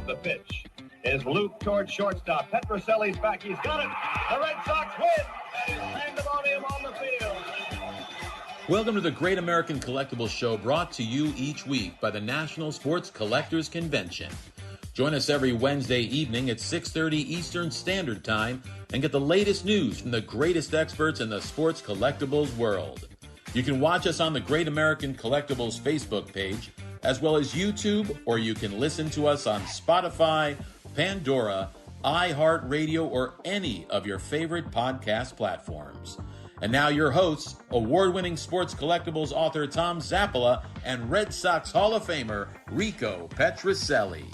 the pitch is looped towards shortstop. Petroselli's back. He's got it. The Red Sox win. And pandemonium on the field. Welcome to the Great American Collectibles Show, brought to you each week by the National Sports Collectors Convention. Join us every Wednesday evening at 6:30 Eastern Standard Time and get the latest news from the greatest experts in the sports collectibles world. You can watch us on the Great American Collectibles Facebook page, as well as YouTube, or you can listen to us on Spotify, Pandora, iHeartRadio, or any of your favorite podcast platforms. And now your hosts, award-winning sports collectibles author Tom Zappola and Red Sox Hall of Famer Rico Petroselli.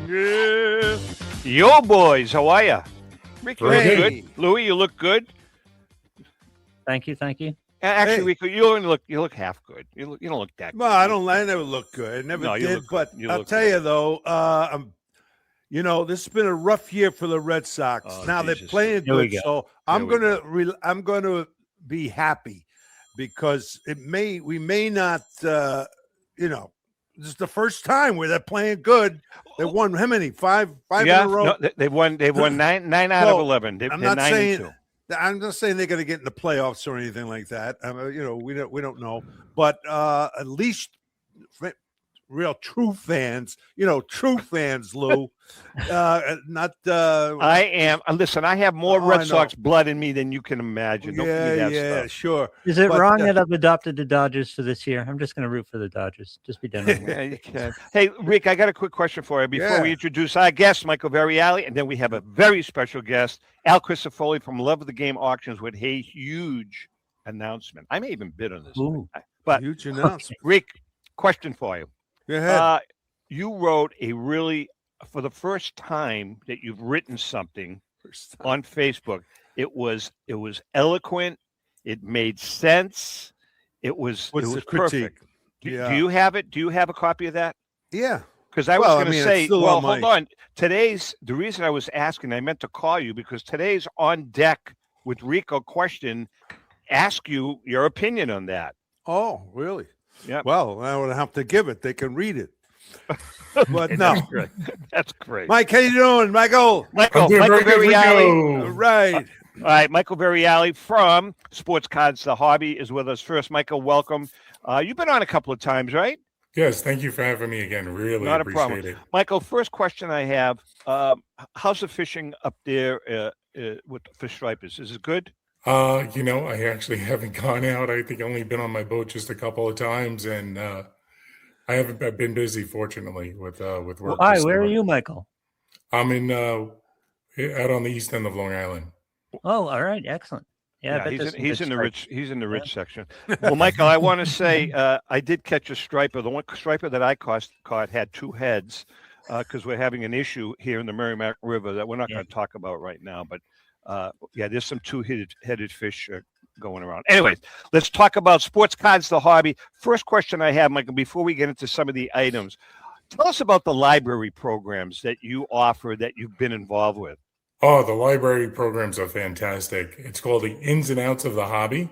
Yeah. Yo, boys, how are you? Rick, you look Hey. good. Louis, you look good. Thank you. Actually, Hey. Rico, you look half good. You don't look that good. Well, I never look good. Never No, you did. look But good. You I'll look tell good. you, though, this has been a rough year for the Red Sox. Oh, now Jesus. they're playing Here we good, go. so I'm we gonna be happy because we may not, this is the first time where they're playing good. They won how many? Five in a row. No, they've won nine out of Well, 11. I'm They're not 9-2. I'm not saying they're going to get in the playoffs or anything like that. We don't know, but at least real true fans, true fans, Lou. Not. I am. Listen, I have more Oh, Red I know. Sox blood in me than you can imagine. Don't give me that stuff. Sure. Is it But, wrong that I've adopted the Dodgers for this year? I'm just going to root for the Dodgers. Just be done with it. Yeah, you can. Hey, Rick, I got a quick question for you before Yeah. we introduce our guest, Michael Variale, and then we have a very special guest, Al Crisafulli from Love of the Game Auctions, with a huge announcement. I may even bid on this, Ooh. but Huge announcement. Rick, question for you. Go ahead. You wrote for the first time that you've written something on Facebook. It was eloquent. It made sense. It was What's it the was critique? perfect. Yeah. Do you have it? Do you have a copy of that? Yeah. Because I was Well, going to it's say, still well, on my- hold on. The reason I was asking, I meant to call you because today's on deck with Rico question. Ask you your opinion on that. Oh, really? Yeah. Well, I would have to give it. They can read it. But no. That's great. That's great. Mike, how you doing, Michael? Michael Variale. All right. All right, Michael Variale from Sports Cards The Hobby is with us first. Michael, welcome. You've been on a couple of times, right? Yes, thank you for having me again. Really Not a appreciate problem. it. Michael, first question I have, how's the fishing up there with for stripers? Is it good? I actually haven't gone out. I think I've only been on my boat just a couple of times, and I've been busy, fortunately, with work. Why? this Where are summer. you, Michael? I'm in out on the east end of Long Island. Oh, all right. Excellent. Yeah, I bet there's some he's good in the stripes. rich. He's in the rich section. Well, Michael, I want to say I did catch a striper. The one striper that I caught had two heads because we're having an issue here in the Merrimack River that we're not going to talk about right now. But there's some two-headed fish going around. Anyways, let's talk about Sports Cards The Hobby. First question I have, Michael, before we get into some of the items, tell us about the library programs that you offer that you've been involved with. Oh, the library programs are fantastic. It's called the Ins and Outs of the Hobby.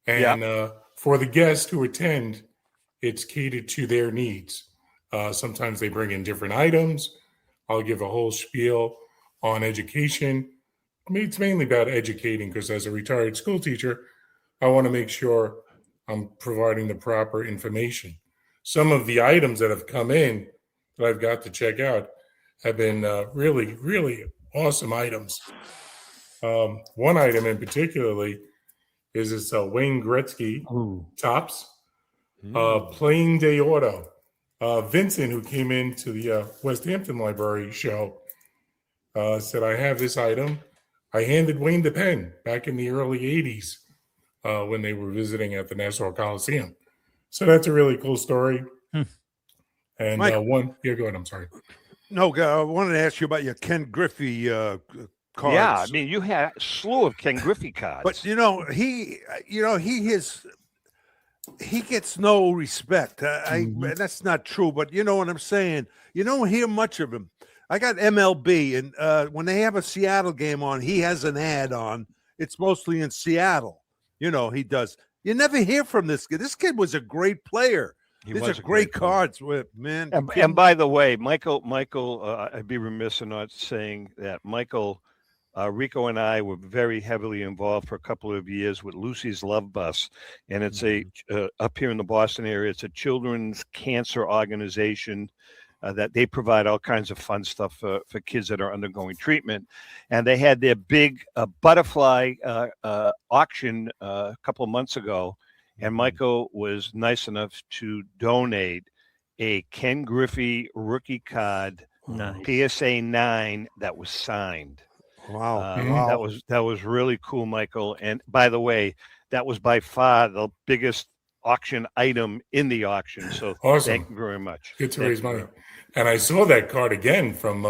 And for the guests who attend, it's catered to their needs. Sometimes they bring in different items. I'll give a whole spiel on education. It's mainly about educating because as a retired school teacher, I want to make sure I'm providing the proper information. Some of the items that have come in that I've got to check out have been really, really awesome items. One item in particularly is this Wayne Gretzky tops, plain day auto. Vincent, who came into the West Hampton Library show, said, I have this item. I handed Wayne the pen back in the early 80s when they were visiting at the Nassau Coliseum. So that's a really cool story. And Mike, go ahead. I'm sorry. No, I wanted to ask you about your Ken Griffey cards. Yeah, I mean, you had a slew of Ken Griffey cards. But he gets no respect. That's not true, but you know what I'm saying. You don't hear much of him. I got MLB, and when they have a Seattle game on, he has an ad on. It's mostly in Seattle. He does. You never hear from this kid. This kid was a great player. These are great cards, man. And by the way, Michael, I'd be remiss in not saying that Michael, Rico and I were very heavily involved for a couple of years with Lucy's Love Bus, and it's up here in the Boston area. It's a children's cancer organization that they provide all kinds of fun stuff for kids that are undergoing treatment. And they had their big butterfly auction a couple of months ago, and Michael was nice enough to donate a Ken Griffey rookie card, PSA 9, that was signed. Wow. That was really cool, Michael. And by the way, that was by far the biggest auction item in the auction. So awesome. Thank you very much. Good to raise money. And I saw that card again from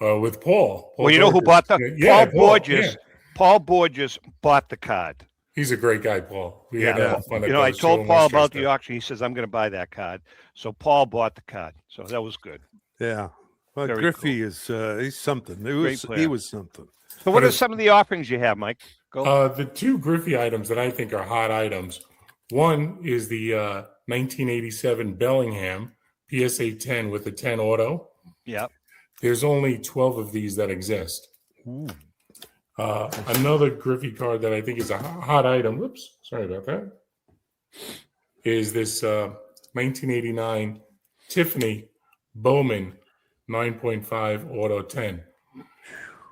with Paul. Well, you know who bought the Paul Borges? Yeah. Paul Borges bought the card. He's a great guy, Paul. We had fun. You know, I told Paul about the auction. He says, I'm going to buy that card. So Paul bought the card. So that was good. Yeah. Well, Griffey is he's something. He was something. So what are some of the offerings you have, Mike? Go. The two Griffey items that I think are hot items. One is the 1987 Bellingham PSA 10 with the 10 auto. Yeah. There's only 12 of these that exist. Another Griffey card that I think is a hot item, whoops, sorry about that, is this 1989 Tiffany Bowman 9.5 Auto 10.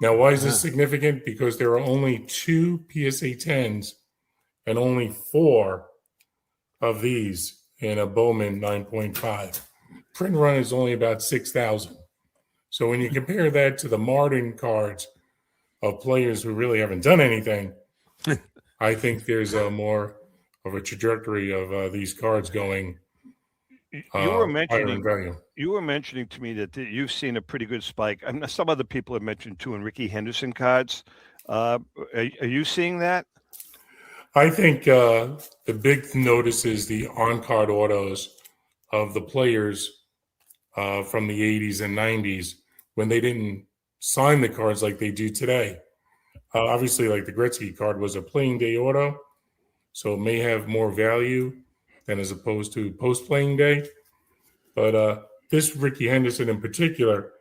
Now, why is this significant? Because there are only 2 PSA 10s and only 4 of these in a Bowman 9.5. Print run is only about 6,000. So when you compare that to the modern cards of players who really haven't done anything, I think there's a more of a trajectory of these cards going. You were mentioning to me that you've seen a pretty good spike. And some other people have mentioned too in Ricky Henderson cards. Are you seeing that? I think the big notice is the on-card autos of the players from the 80s and 90s when they didn't sign the cards like they do today. Obviously, like the Gretzky card was a playing day auto, so it may have more value than as opposed to post-playing day. But this Ricky Henderson in particular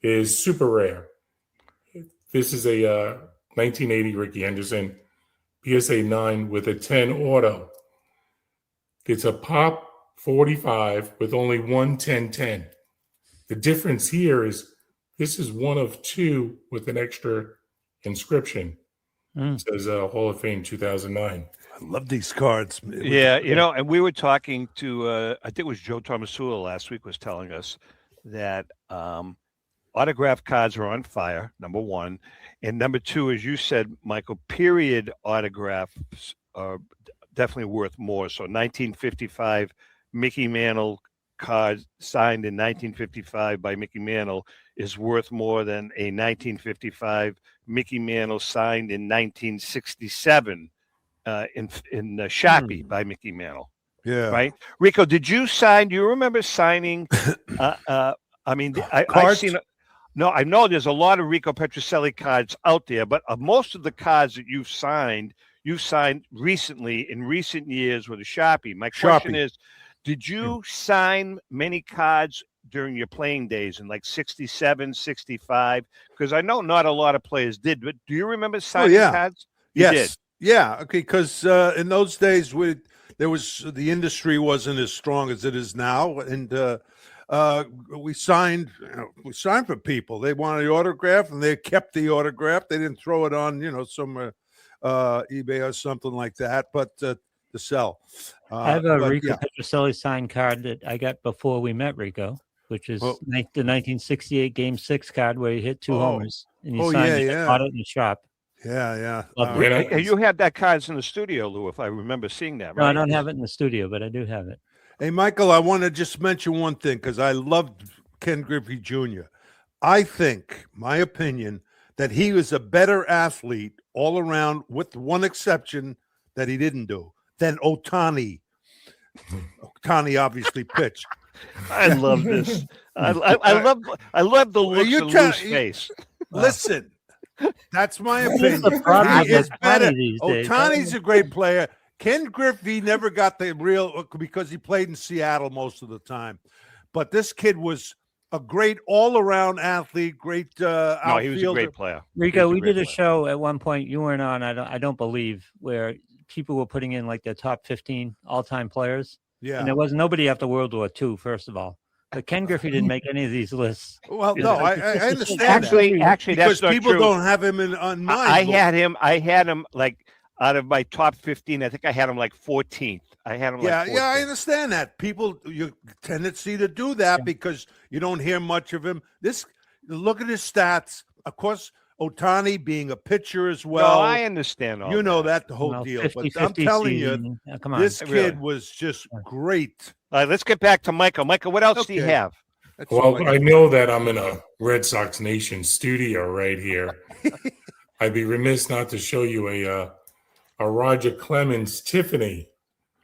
is super rare. This is a 1980 Ricky Henderson PSA 9 with a 10 auto. It's a pop 45 with only one 10-10. The difference here is this is one of 2 with an extra inscription. It says Hall of Fame 2009. I love these cards. Yeah, you know, and we were talking to, I think it was Joe Tomasula last week was telling us that autograph cards are on fire, number one. And number two, as you said, Michael, period autographs are definitely worth more. So 1955 Mickey Mantle card signed in 1955 by Mickey Mantle is worth more than a 1955 Mickey Mantle signed in 1967 in Sharpie by Mickey Mantle. Yeah. Right. Rico, did you sign? Do you remember signing? I mean, I've seen. No, I know there's a lot of Rico Petrocelli cards out there, but most of the cards that you've signed recently in recent years with a Sharpie. My question is, did you sign many cards during your playing days in like 67, 65? Because I know not a lot of players did, but do you remember signing cards? Yes. Did. Yeah. Okay. Because in those days, the industry wasn't as strong as it is now. And we signed for people. They wanted the autograph and they kept the autograph. They didn't throw it on, some eBay or something like that, but to sell. I have a Rico Petrocelli signed card that I got before we met Rico, which is the 1968 Game 6 card where he hit 2 homers. And you signed it, bought it in the shop. Yeah. You had that cards in the studio, Lou, if I remember seeing that, right? No, I don't have it in the studio, but I do have it. Hey, Michael, I want to just mention one thing because I loved Ken Griffey Jr. I think, my opinion, that he was a better athlete all around, with one exception that he didn't do, than Ohtani. Ohtani obviously pitched. I love this. I love the looks on Lou's face. Listen, that's my opinion. He is better. Ohtani's a great player. Ken Griffey never got the real because he played in Seattle most of the time. But this kid was a great all-around athlete, great outfielder. No, he was a great player. Rico, we did a show at one point. You weren't on. I don't believe, where people were putting in like their top 15 all-time players. Yeah, and there was nobody after World War II. First of all, but Ken Griffey didn't make any of these lists. Well, no, I understand. Actually, because that's not people true. don't have him on mind. I had him like out of my top 15. I think I had him like 14th. I had him. Yeah, like 14th. yeah, I understand that. People, your tendency to do that because you don't hear much of him. Look at his stats. Of course, Ohtani being a pitcher as well. No, I understand all you know that the whole deal. 50, but I'm telling season. you, come on. this kid was just great. All right, let's get back to Michael. Michael, what else do you have? Well, I know that I'm in a Red Sox Nation studio right here. I'd be remiss not to show you a Roger Clemens Tiffany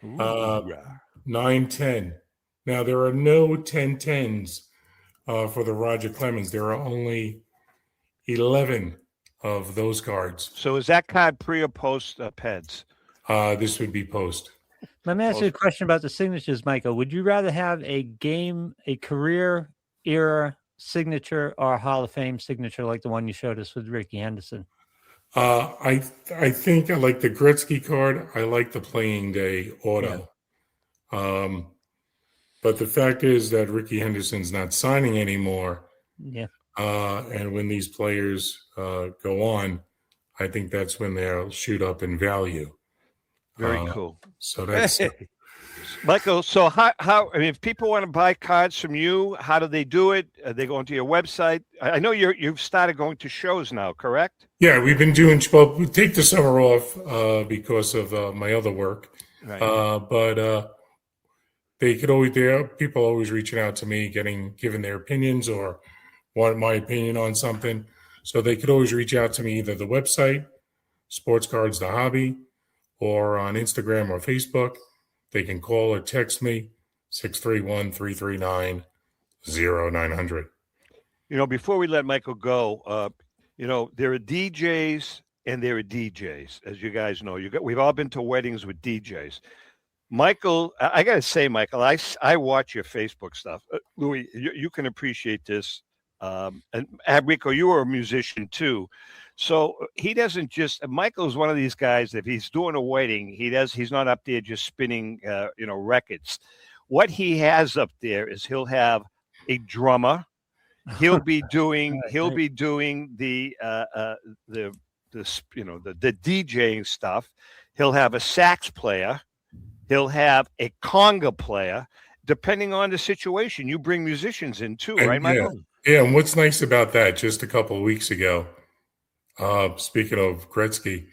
910. Now, there are no 1010s for the Roger Clemens. There are only 11 of those cards. So is that card pre or post Peds? This would be post. Let me ask you a question about the signatures, Michael. Would you rather have a career era signature or a Hall of Fame signature like the one you showed us with Ricky Henderson? I think I like the Gretzky card. I like the playing day auto. Yeah. But the fact is that Ricky Henderson's not signing anymore. Yeah. And when these players go on, I think that's when they'll shoot up in value. Very cool. So that's Michael. So how I mean, if people want to buy cards from you, how do they do it? They go onto your website. I know you've started going to shows now, correct? Yeah, we've been doing. Well, we take the summer off because of my other work. Right. But they could always. People always reaching out to me, given their opinions or want my opinion on something. So they could always reach out to me either the website, Sports Cards the Hobby, or on Instagram or Facebook. They can call or text me, 631-339-0900. Before we let Michael go, there are DJs and there are DJs, as you guys know. We've all been to weddings with DJs. Michael, I got to say, Michael, I watch your Facebook stuff. Louis, you can appreciate this. And Rico, you are a musician too. So he doesn't Michael's one of these guys, if he's doing a wedding, he's not up there just spinning, records. What he has up there is he'll have a drummer. He'll be doing, the DJing stuff. He'll have a sax player. He'll have a conga player, depending on the situation. You bring musicians in too, right, Michael? Yeah. And what's nice about that, just a couple of weeks ago, speaking of Gretzky,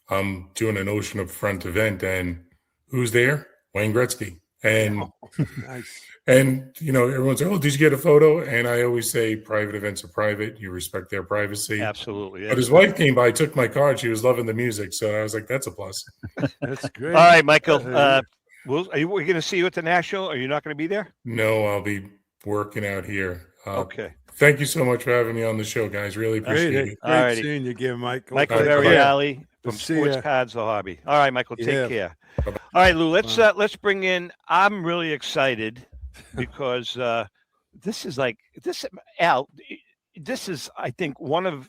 I'm doing an Ocean Front event, and who's there? Wayne Gretzky. And nice. And everyone's like, "Oh, did you get a photo?" And I always say, private events are private. You respect their privacy. Absolutely. Yeah. But his wife came by, took my card. She was loving the music, so I was like, "That's a plus." That's great. All right, Michael. Are we going to see you at the National? Are you not going to be there? No, I'll be working out here. Okay. Thank you so much for having me on the show, guys. Really appreciate it. Great seeing you again, Michael. Michael Variale from Sports Cards the Hobby. All right, Michael, take care. Bye-bye. All right, Lou, let's bring in. I'm really excited because this is Al. This is, I think, one of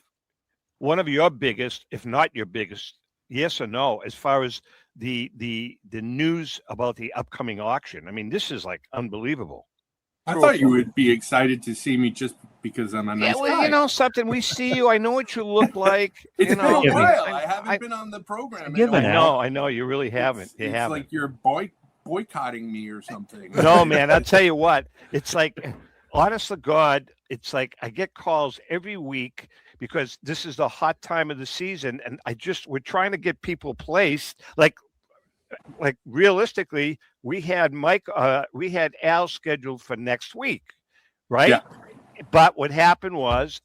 your biggest, if not your biggest, yes or no, as far as the news about the upcoming auction. I mean, this is like unbelievable. I thought you would be excited to see me just because I'm a nice guy. Yeah, well, something. We see you. I know what you look like. It's been a while. I haven't been on the program. I know. You really haven't. It's like you're boycotting me or something. No, man. I'll tell you what. It's like, honest to God, it's like I get calls every week because this is the hot time of the season, and we're trying to get people placed. Like realistically, we had Al scheduled for next week, right? Yeah. But what happened was,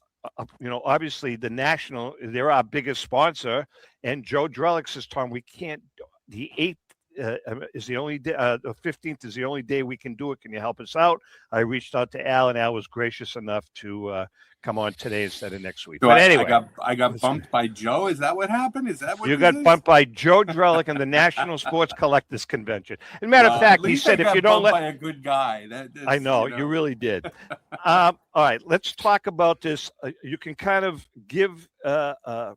obviously the National, they're our biggest sponsor, and Joe Drellick says, "Tom, we can't. The 8th is the only day. The 15th is the only day we can do it. Can you help us out?" I reached out to Al, and Al was gracious enough to come on today instead of next week. So But anyway, I got bumped by Joe. Is that what happened? Is that what you got bumped by Joe Drellick in the National Sports Collectors Convention? As a matter of fact, he said, if you don't let by a good guy, I know, you really did. All right, let's talk about this. You can kind of give an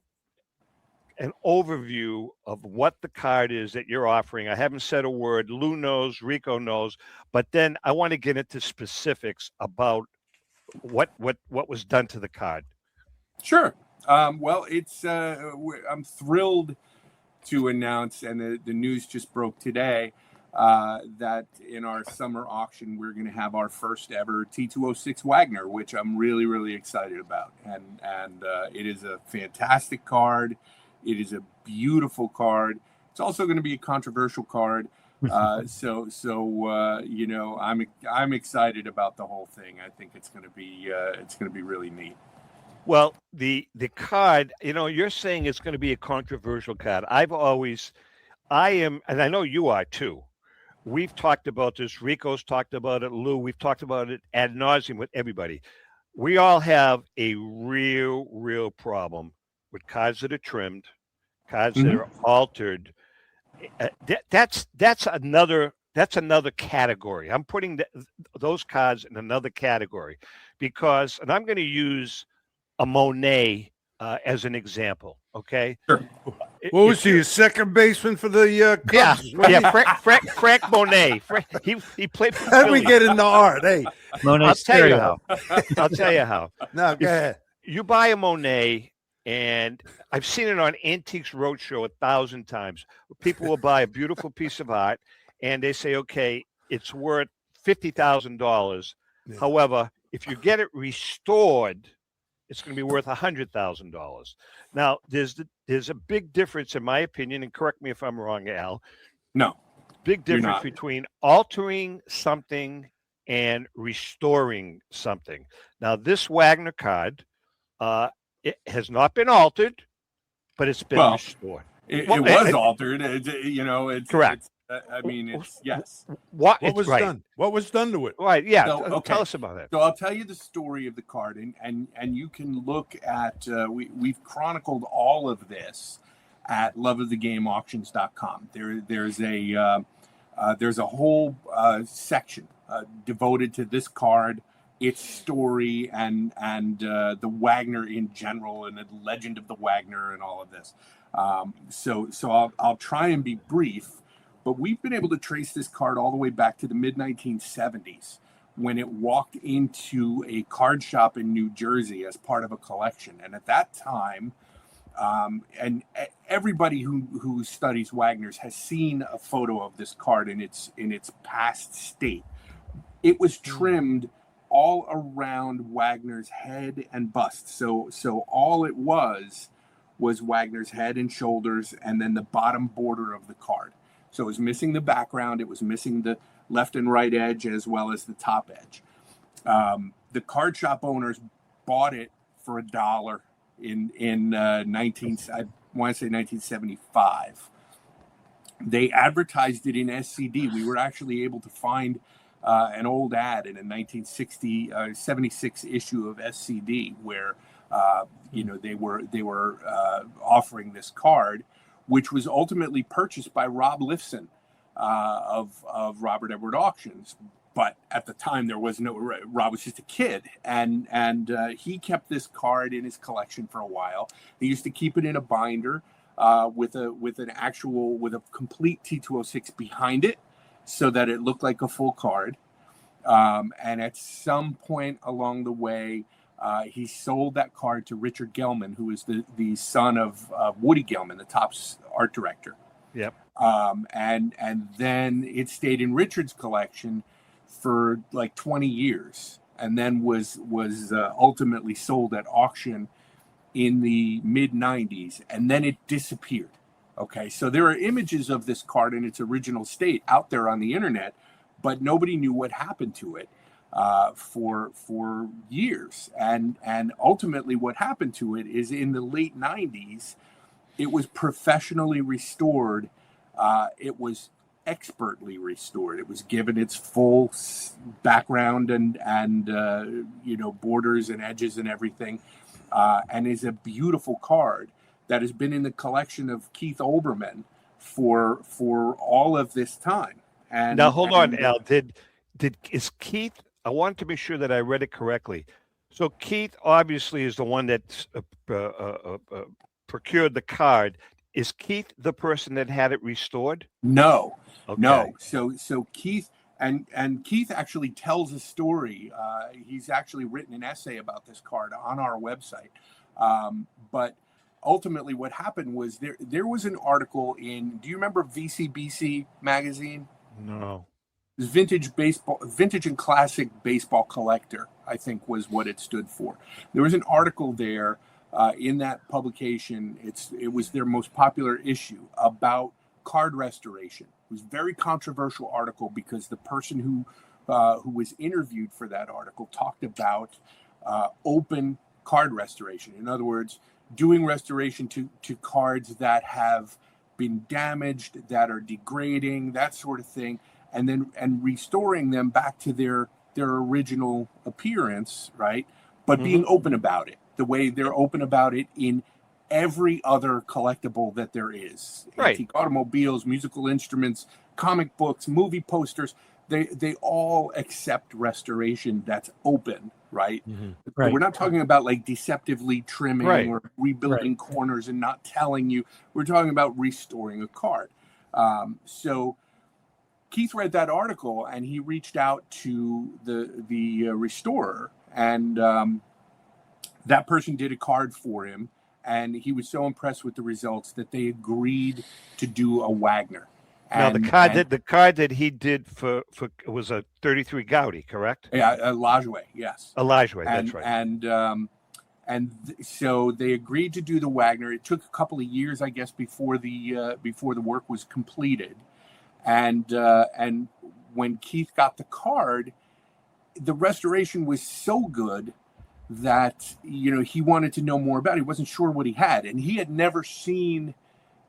overview of what the card is that you're offering. I haven't said a word. Lou knows, Rico knows, but then I want to get into specifics about what was done to the card. Sure. Well, it's I'm thrilled to announce, and the news just broke today, that in our summer auction we're going to have our first ever T206 Wagner, which I'm really, really excited about. And it is a fantastic card. It is a beautiful card. It's also going to be a controversial card. So you know, I'm excited about the whole thing. I think it's going to be really neat. Well, the card, you know, you're saying it's going to be a controversial card. I am, and I know you are too. We've talked about this. Rico's talked about it. Lou, we've talked about it ad nauseum with everybody. We all have a real problem with cards that are trimmed, cards that are altered. That's another category. I'm putting those cards in another category because, and I'm going to use a Monet as an example. Okay. Sure. What was he, a second baseman for the Cubs? Frank Monet. He played for Let me Philly. get into art. Hey, I'll tell you how. No, go ahead. You buy a Monet, and I've seen it on Antiques Roadshow 1,000 times. People will buy a beautiful piece of art, and they say, okay, it's worth $50,000. Yeah. However, if you get it restored, it's going to be worth $100,000. Now, there's a big difference, in my opinion, and correct me if I'm wrong, Al. No, big difference between altering something and restoring something. Now, this Wagner card, it has not been altered, but it's been restored. It was altered. It's correct. I mean, it's yes. What was done? What was done to it? Right. Yeah. So, Tell us about it. So I'll tell you the story of the card, and you can look at we've chronicled all of this at loveofthegameauctions.com. There's a whole section devoted to this card, its story, and the Wagner in general, and the legend of the Wagner, and all of this. So I'll try and be brief. But we've been able to trace this card all the way back to the mid-1970s when it walked into a card shop in New Jersey as part of a collection. And at that time, and everybody who studies Wagner's has seen a photo of this card in its past state. It was trimmed all around Wagner's head and bust. So all it was Wagner's head and shoulders, and then the bottom border of the card. So it was missing the background. It was missing the left and right edge as well as the top edge. The card shop owners bought it for $1 in 1975. They advertised it in SCD. We were actually able to find an old ad in a 76 issue of SCD where they were offering this card, which was ultimately purchased by Rob Lifson of Robert Edward Auctions. But at the time, there was no Rob was just a kid, and he kept this card in his collection for a while. He used to keep it in a binder with a complete T206 behind it, so that it looked like a full card. And at some point along the way, he sold that card to Richard Gelman, who is the son of Woody Gelman, the Topps art director. Yep. And then it stayed in Richard's collection for like 20 years, and then was ultimately sold at auction in the mid 90s, and then it disappeared. Okay, so there are images of this card in its original state out there on the internet, but nobody knew what happened to it for years. And ultimately what happened to it is in the late 90s, it was professionally restored. It was expertly restored. It was given its full background and borders and edges and everything, and is a beautiful card that has been in the collection of Keith Olbermann for all of this time. And now hold on, Al. Is Keith? I wanted to be sure that I read it correctly. So Keith obviously is the one that procured the card. Is Keith the person that had it restored? No, okay. No. So Keith and Keith actually tells a story. He's actually written an essay about this card on our website. But ultimately, what happened was there was an article in. Do you remember VCBC magazine? No. Vintage and Classic Baseball Collector, I think, was what it stood for. There was an article there in that publication. It was their most popular issue about card restoration. It was a very controversial article because the person who was interviewed for that article talked about open card restoration. In other words, doing restoration to cards that have been damaged, that are degrading, that sort of thing, and restoring them back to their original appearance, right? But being open about it, the way they're open about it in every other collectible that there is. Right. Antique automobiles, musical instruments, comic books, movie posters, they all accept restoration that's open, right? Right. We're not talking about like deceptively trimming or rebuilding corners and not telling you. We're talking about restoring a card. So Keith read that article and he reached out to the restorer, and that person did a card for him, and he was so impressed with the results that they agreed to do a Wagner. Now the card that he did for was a 33 Gaudi, correct? Yeah, a Lajoie, yes. A Lajoie, that's right. So they agreed to do the Wagner. It took a couple of years, I guess, before the work was completed. And when Keith got the card, the restoration was so good that he wanted to know more about it. He wasn't sure what he had, and he had never seen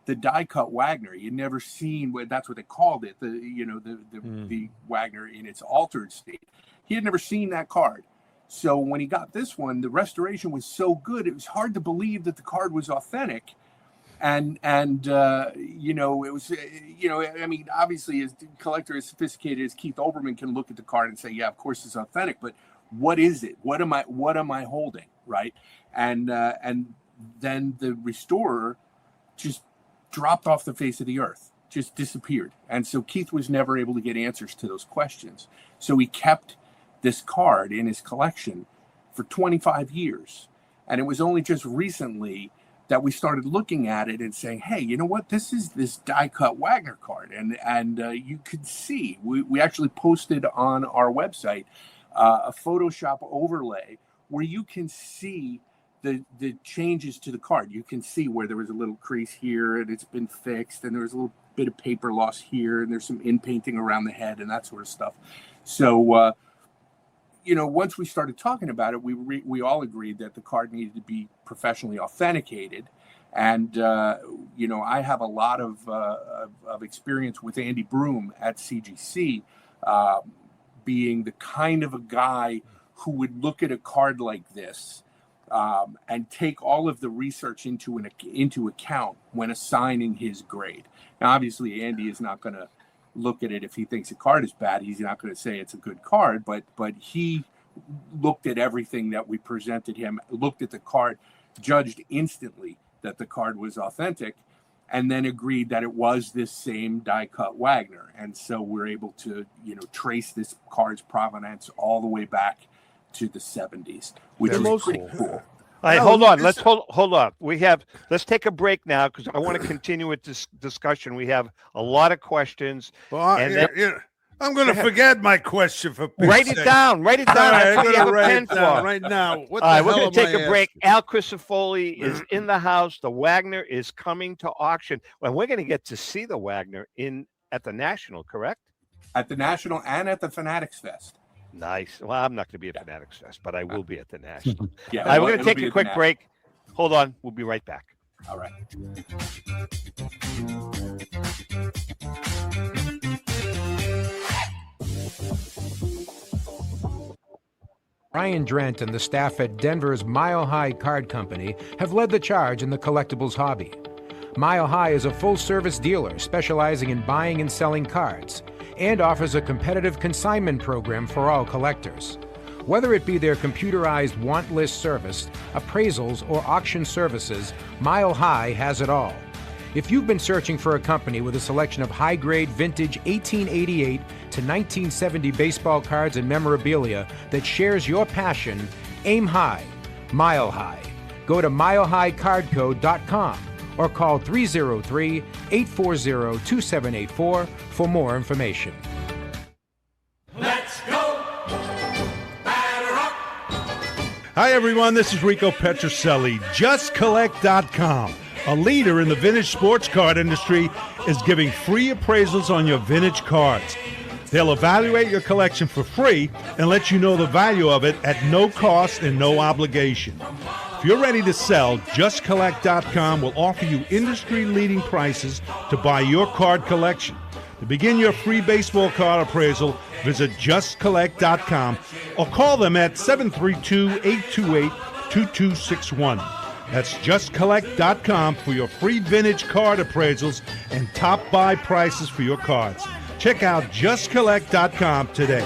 the die cut Wagner. He had never seen that's what they called it, the Wagner in its altered state. He had never seen that card. So when he got this one, the restoration was so good, it was hard to believe that the card was authentic. And it was, I mean, obviously, as a collector as sophisticated as Keith Olbermann can look at the card and say, yeah, of course it's authentic, but what is it? What am I holding? Right. And then the restorer just dropped off the face of the earth, just disappeared. And so Keith was never able to get answers to those questions. So he kept this card in his collection for 25 years. And it was only just recently that we started looking at it and saying, hey, you know what? This is this die-cut Wagner card. And you could see, we actually posted on our website a Photoshop overlay where you can see the changes to the card. You can see where there was a little crease here and it's been fixed, and there was a little bit of paper loss here, and there's some in-painting around the head and that sort of stuff. So, once we started talking about it, we all agreed that the card needed to be professionally authenticated. And, I have a lot of experience with Andy Broom at CGC, being the kind of a guy who would look at a card like this and take all of the research into account when assigning his grade. Now, obviously, Andy is not going to look at it if he thinks a card is bad. He's not going to say it's a good card, but he looked at everything that we presented him, looked at the card, judged instantly that the card was authentic, and then agreed that it was this same die-cut Wagner. And so we're able to, trace this card's provenance all the way back to the 70s, which is pretty cool. All right, hold on. Let's hold on. Let's take a break now because I want to continue with this discussion. We have a lot of questions. Well, I'm going to forget my question for write it down. Write it down. Right, I'm going to write it down right now. All right, we're going to take a break. Al Crisafulli is in the house. The Wagner is coming to auction, and we're going to get to see the Wagner at the National, correct? At the National and at the Fanatics Fest. Nice. Well, I'm not going to be at Fanatics Fest, but I will be at the National. Yeah, all right, we're going to take a quick break. Hold on. We'll be right back. All right. Brian Drent and the staff at Denver's Mile High Card Company have led the charge in the collectibles hobby. Mile High is a full-service dealer specializing in buying and selling cards and offers a competitive consignment program for all collectors. Whether it be their computerized want list service, appraisals, or auction services, Mile High has it all. If you've been searching for a company with a selection of high-grade vintage 1888 to 1970 baseball cards and memorabilia that shares your passion, aim high, Mile High. Go to milehighcardco.com or call 303-840-2784 for more information. Let's go! Batter up! Hi, everyone. This is Rico Petrocelli. JustCollect.com, a leader in the vintage sports card industry, is giving free appraisals on your vintage cards. They'll evaluate your collection for free and let you know the value of it at no cost and no obligation. If you're ready to sell, JustCollect.com will offer you industry-leading prices to buy your card collection. To begin your free baseball card appraisal, visit JustCollect.com or call them at 732-828-2261. That's JustCollect.com for your free vintage card appraisals and top buy prices for your cards. Check out JustCollect.com today.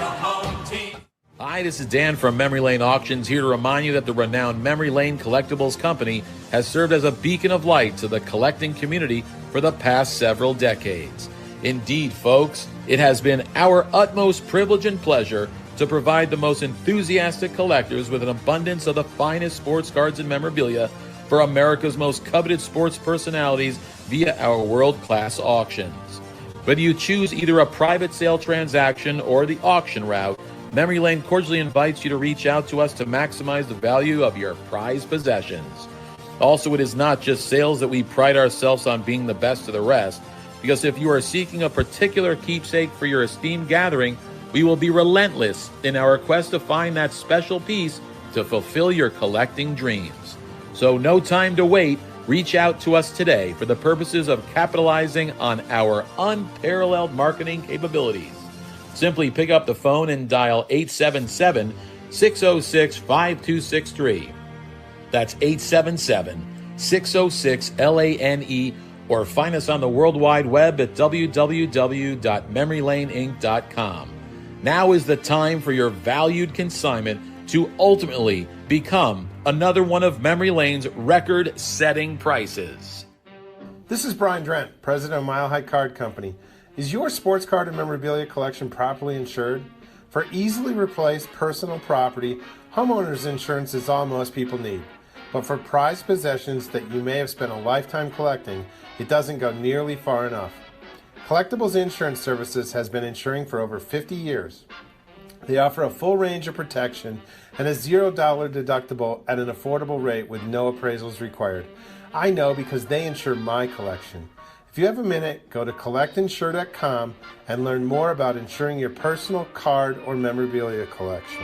Hi, this is Dan from Memory Lane Auctions, here to remind you that the renowned Memory Lane Collectibles Company has served as a beacon of light to the collecting community for the past several decades. Indeed, folks, it has been our utmost privilege and pleasure to provide the most enthusiastic collectors with an abundance of the finest sports cards and memorabilia for America's most coveted sports personalities via our world-class auctions. Whether you choose either a private sale transaction or the auction route, Memory Lane cordially invites you to reach out to us to maximize the value of your prized possessions. Also, it is not just sales that we pride ourselves on being the best of the rest, because if you are seeking a particular keepsake for your esteemed gathering, we will be relentless in our quest to find that special piece to fulfill your collecting dreams. So no time to wait. Reach out to us today for the purposes of capitalizing on our unparalleled marketing capabilities. Simply pick up the phone and dial 877-606-5263. That's 877-606-LANE, or find us on the World Wide Web at www.memorylaneinc.com. Now is the time for your valued consignment to ultimately become another one of Memory Lane's record-setting prices. This is Brian Drent, president of Mile High Card Company. Is your sports card and memorabilia collection properly insured? For easily replaced personal property, homeowners insurance is all most people need. But for prized possessions that you may have spent a lifetime collecting, it doesn't go nearly far enough. Collectibles Insurance Services has been insuring for over 50 years. They offer a full range of protection and a $0 deductible at an affordable rate with no appraisals required. I know because they insure my collection. If you have a minute, go to collectinsure.com and learn more about insuring your personal card or memorabilia collection.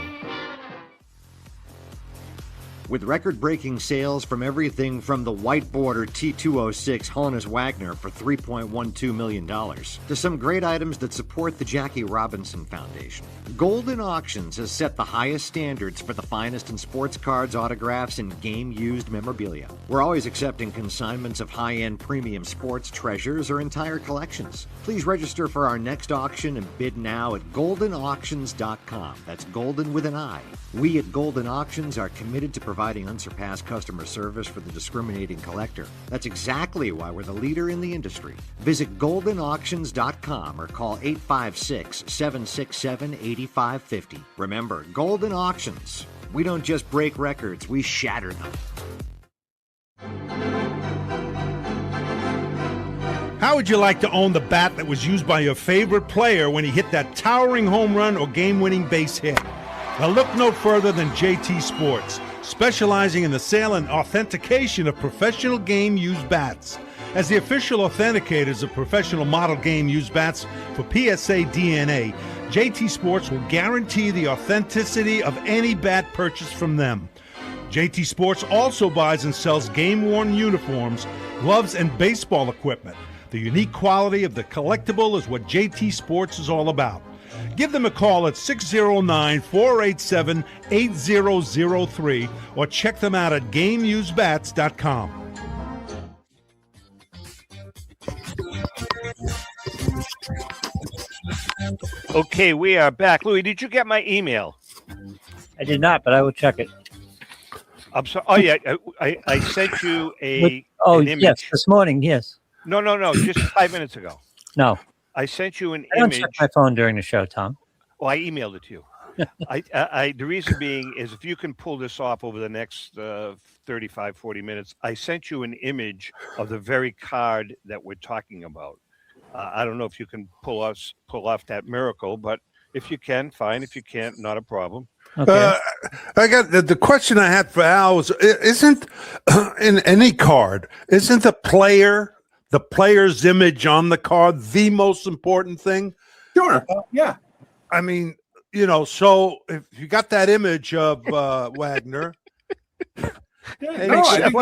With record-breaking sales from everything from the white border T206 Honus Wagner for $3.12 million to some great items that support the Jackie Robinson Foundation, Golden Auctions has set the highest standards for the finest in sports cards, autographs, and game-used memorabilia. We're always accepting consignments of high-end premium sports treasures or entire collections. Please register for our next auction and bid now at goldenauctions.com. That's golden with an I. We at Golden Auctions are committed to providing unsurpassed customer service for the discriminating collector. That's exactly why we're the leader in the industry. Visit goldenauctions.com or call 856-767-8550. Remember, Golden Auctions. We don't just break records, we shatter them. How would you like to own the bat that was used by your favorite player when he hit that towering home run or game-winning base hit? Well, look no further than JT Sports, specializing in the sale and authentication of professional game-used bats. As the official authenticators of professional model game-used bats for PSA DNA, JT Sports will guarantee the authenticity of any bat purchased from them. JT Sports also buys and sells game-worn uniforms, gloves, and baseball equipment. The unique quality of the collectible is what JT Sports is all about. Give them a call at 609-487-8003 or check them out at GameUseBats.com. Okay, we are back. Louis, did you get my email? I did not, but I will check it. I'm sorry. Oh, yeah. I sent you an image. Yes, this morning, yes. No, just 5 minutes ago. No. I sent you an I don't image. check my phone during the show, Tom. Well, I emailed it to you. The reason being is if you can pull this off over the next 35, 40 minutes, I sent you an image of the very card that we're talking about. I don't know if you can pull off that miracle, but if you can, fine. If you can't, not a problem. Okay. I got the question I had for Al was, isn't in any card, isn't the player's image on the card the most important thing? Sure. Yeah. I mean, so if you got that image of Wagner. Except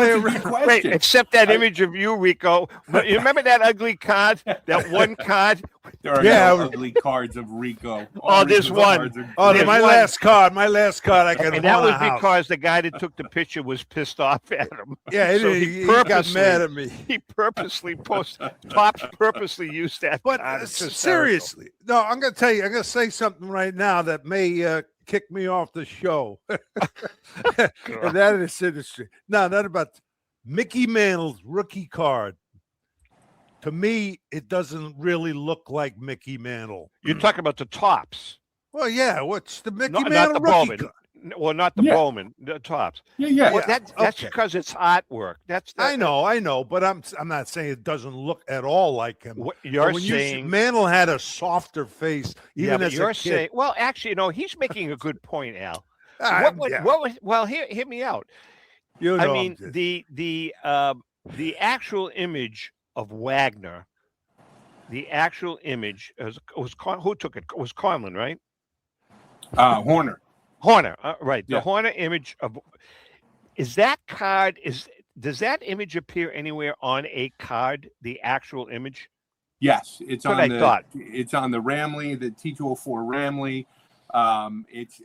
that image of you, Rico. But you remember that ugly card? That one card? There are no ugly cards of Rico. There's one. My last card. I can. And that was because the guy that took the picture was pissed off at him. Yeah, so he got mad at me. He purposely Topps purposely used that. But seriously, no, I'm going to tell you. I'm going to say something right now that may kick me off the show. And that is industry. No, not about Mickey Mantle's rookie card. To me, it doesn't really look like Mickey Mantle. You're talking about the Topps. Well, yeah. What's the Mickey Mantle not the rookie Bowman. card? Well, not the Bowman, the Topps. Yeah. Well, that's because it's artwork. I know, but I'm not saying it doesn't look at all like him. What you're saying Mantle had a softer face, even as a kid. Well, actually, he's making a good point, Al. Hear me out. I mean, the actual image of Wagner, the actual image was who took it? Was Conlon, right? Horner. Right. The Horner image does that image appear anywhere on a card? The actual image? Yes, it's on the Ramley, the T204 Ramley. It's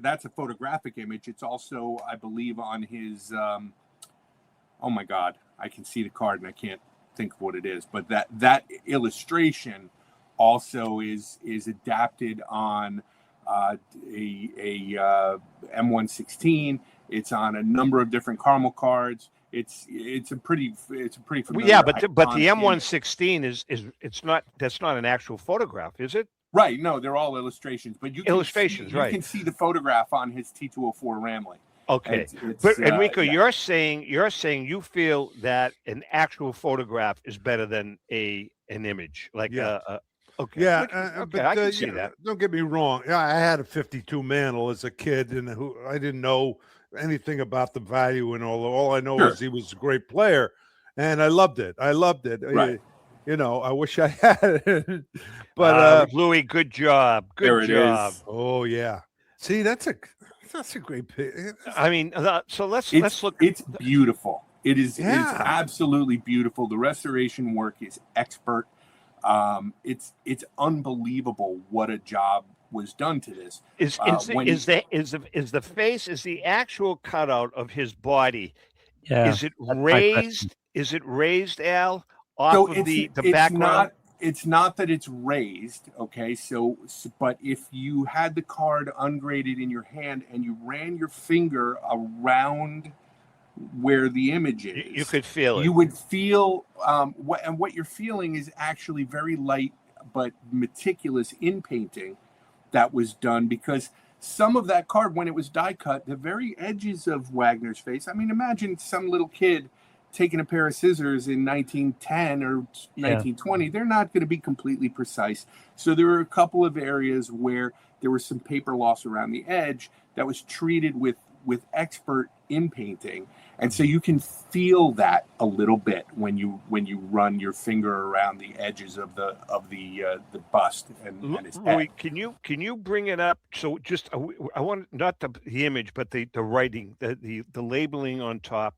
that's a photographic image. It's also, I believe, on his. Oh my God, I can see the card and I can't think of what it is. But that illustration also is adapted on a M116. It's on a number of different caramel cards. It's a pretty familiar. Yeah, but the M116 that's not an actual photograph, is it? Right. No, they're all illustrations. But you can see the photograph on his T204 Ramley. Okay, but Enrico, you're saying you feel that an actual photograph is better than an image, like okay, yeah, but I can see that. Don't get me wrong. Yeah, I had a 52 Mantle as a kid, and I didn't know anything about the value and all I know is he was a great player, and I loved it. Right. I wish I had it, but Louis, good job. Good job. Oh yeah. See, that's a great pick. I mean, so let's look. It's beautiful. It's absolutely beautiful. The restoration work is expert. It's unbelievable what a job was done to this. Is the face, is the actual cutout of his body? Yeah. Is it raised? Is it raised, Al, off of the background? It's not that it's raised, okay? So, but if you had the card ungraded in your hand and you ran your finger around where the image is, you could feel it. You would feel what you're feeling is actually very light but meticulous in painting that was done, because some of that card, when it was die cut, the very edges of Wagner's face. I mean, imagine some little kid taking a pair of scissors in 1910 or 1920, they're not going to be completely precise. So there were a couple of areas where there was some paper loss around the edge that was treated with expert in painting. And so you can feel that a little bit when you run your finger around the edges of the bust and his head. Louis, can you bring it up? So just I want not the image, but the writing, the labeling on top.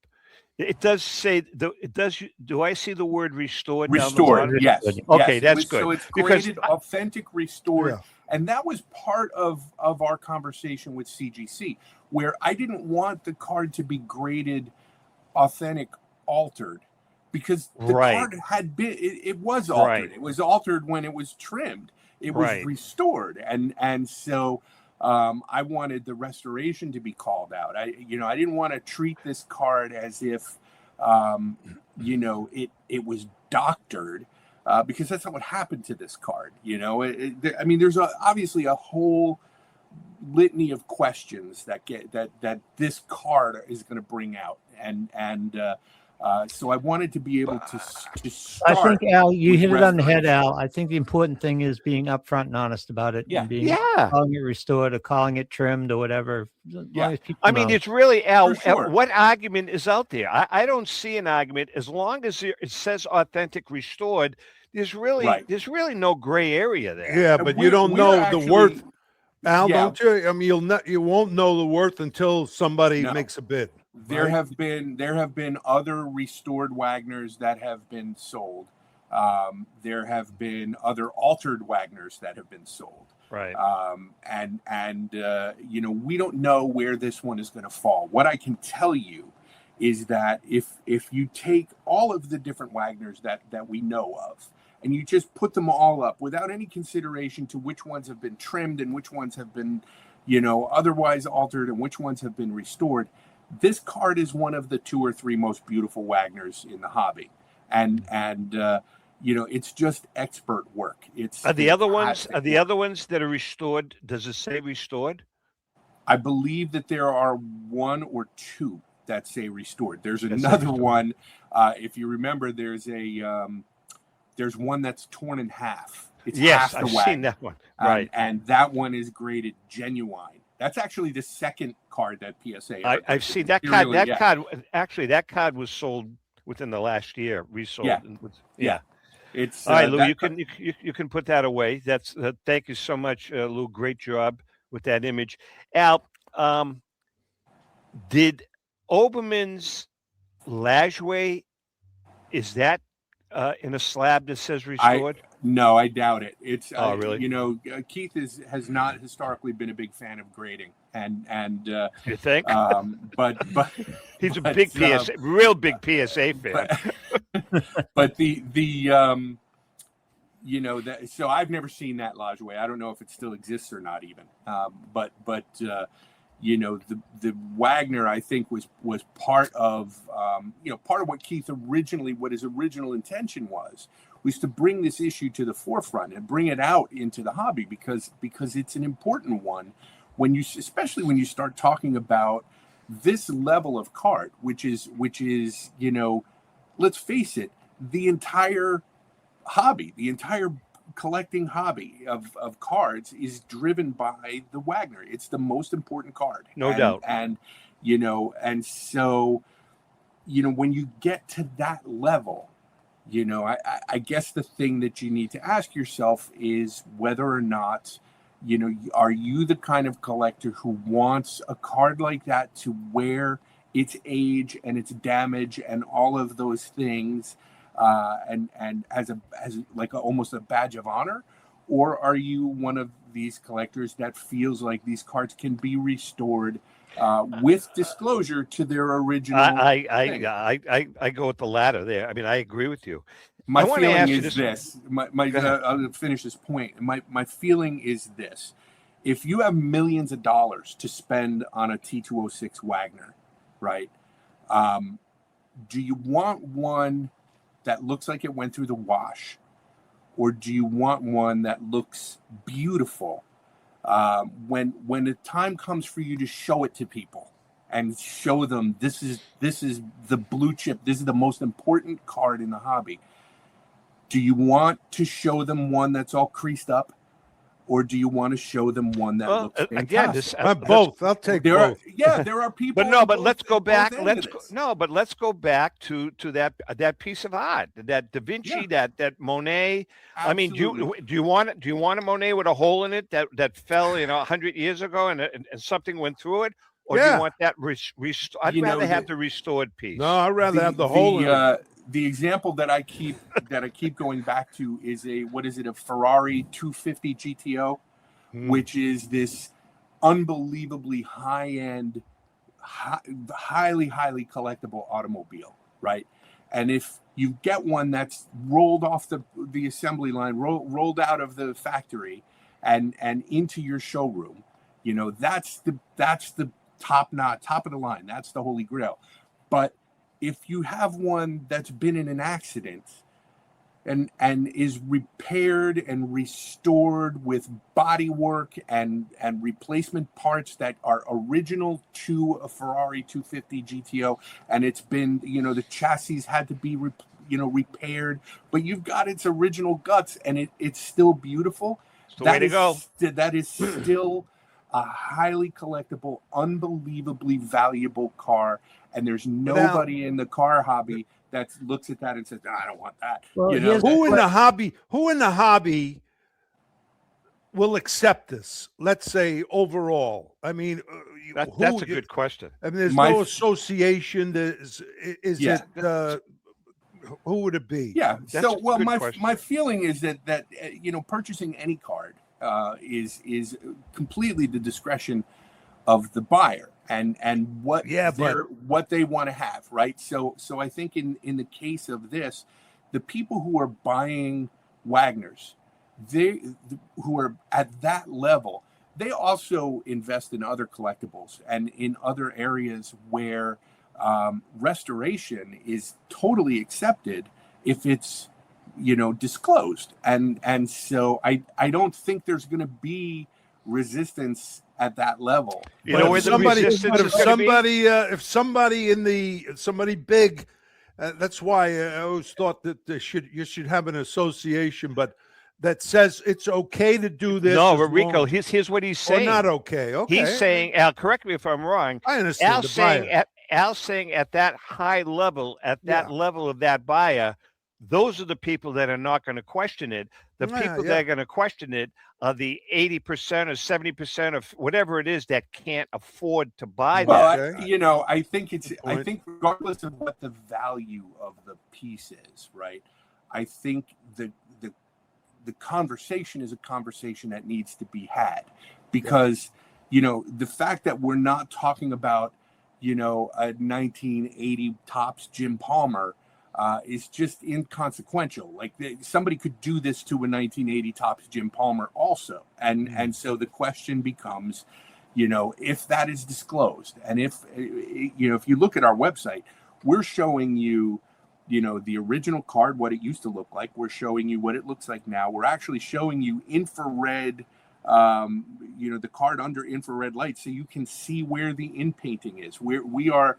It does say it does. Do I see the word restored? Restored, yes. Okay, yes. that's good. So it's graded authentic, restored, and that was part of our conversation with CGC, where I didn't want the card to be graded authentic, altered, because the card had been it was altered. It was altered when it was trimmed. It was restored, and so. I wanted the restoration to be called out. I didn't want to treat this card as if, it was doctored, because that's not what happened to this card. There's obviously a whole litany of questions that this card is going to bring out, and so I wanted to be able to start. I think, Al, you hit it on the head, Al. I think the important thing is being upfront and honest about it. Yeah. And calling it restored or calling it trimmed or whatever. It's really, Al, what argument is out there? I don't see an argument. As long as it says authentic restored, there's really no gray area there. Yeah, but you don't know the worth, Al, don't you? I mean, you won't know the worth until somebody makes a bid. There have been other restored Wagners that have been sold. There have been other altered Wagners that have been sold. Right. We don't know where this one is going to fall. What I can tell you is that if you take all of the different Wagners that we know of, and you just put them all up without any consideration to which ones have been trimmed and which ones have been, otherwise altered and which ones have been restored, this card is one of the 2 or 3 most beautiful Wagners in the hobby, and it's just expert work. Are the other ones that are restored? Does it say restored? I believe that there are 1 or 2 that say restored. There's another one. If you remember, there's one that's torn in half. It's half the I've Wagner. seen that one. Right, and that one is graded genuine. That's actually the second card that PSA. I've seen that card. That card was sold within the last year. Resold. Yeah. It's all right, Lou. You can put that away. That's thank you so much, Lou. Great job with that image. Al, did Oberman's Lajoie, is that in a slab that says restored? No, I doubt it. It's really? Keith has not historically been a big fan of grading, and you think? But he's a big PSA, real big PSA fan. But so I've never seen that Lajoie. I don't know if it still exists or not even. But the Wagner, I think, was part of what Keith what his original intention was to bring this issue to the forefront and bring it out into the hobby, because it's an important one especially when you start talking about this level of card, which is let's face it, the entire hobby, the entire collecting hobby of cards is driven by the Wagner. It's the most important card, no doubt. And so when you get to that level, I guess the thing that you need to ask yourself is whether or not are you the kind of collector who wants a card like that to wear its age and its damage and all of those things, and as almost a badge of honor, or are you one of these collectors that feels like these cards can be restored with disclosure to their original? I go with the latter there. I mean, I agree with you. My feeling is this. I'll finish this point. My feeling is this: if you have millions of dollars to spend on a T206 Wagner, right? Do you want one that looks like it went through the wash, or do you want one that looks beautiful when the time comes for you to show it to people and show them this is the blue chip, this is the most important card in the hobby? Do you want to show them one that's all creased up, or do you want to show them one that looks fantastic? Again, both. I'll take both. There are people. But let's go back. Let's go back to that piece of art, that Da Vinci, that Monet. Absolutely. I mean, do you want a Monet with a hole in it that fell 100 years ago and something went through it, Or do you want that I'd rather have the restored piece. No, I'd rather have the whole. The example that I keep going back to is a Ferrari 250 GTO, which is this unbelievably high-end, highly collectible automobile, right? And if you get one that's rolled off the assembly line, rolled out of the factory, and into your showroom, that's the top of the line. That's the holy grail. But if you have one that's been in an accident and is repaired and restored with body work and replacement parts that are original to a Ferrari 250 GTO, and it's been, the chassis had to be repaired, but you've got its original guts and it's still beautiful. Way to go. That is still a highly collectible, unbelievably valuable car, and there's nobody in the car hobby that looks at that and says, I don't want that. Well, who in the hobby will accept this? Let's say overall. I mean, that's a good question. I mean, there's no association. Who would it be? Yeah. So, well, my feeling is that purchasing any card is completely the discretion of the buyer and what they want to have, right? So I think in the case of this, the people who are buying Wagners, who are at that level, they also invest in other collectibles and in other areas where restoration is totally accepted if it's disclosed, and so I don't think there's going to be resistance at that level. If somebody big, that's why I always thought that you should have an association, but that says it's okay to do this. No, Rico, here's what he's saying. Not okay. Okay. He's saying, Al, correct me if I'm wrong. I understand. Al's saying at that high level, level of that buyer, those are the people that are not going to question it. The people that are going to question it are the 80% or 70% of whatever it is that can't afford to buy that. I think regardless of what the value of the piece is, right? I think the conversation is a conversation that needs to be had, because the fact that we're not talking about a 1980 Topps Jim Palmer is just inconsequential. Like somebody could do this to a 1980 Topps Jim Palmer also, and so the question becomes, if that is disclosed, and if you look at our website, we're showing you the original card, what it used to look like. We're showing you what it looks like now. We're actually showing you infrared, the card under infrared light, so you can see where the inpainting is. We are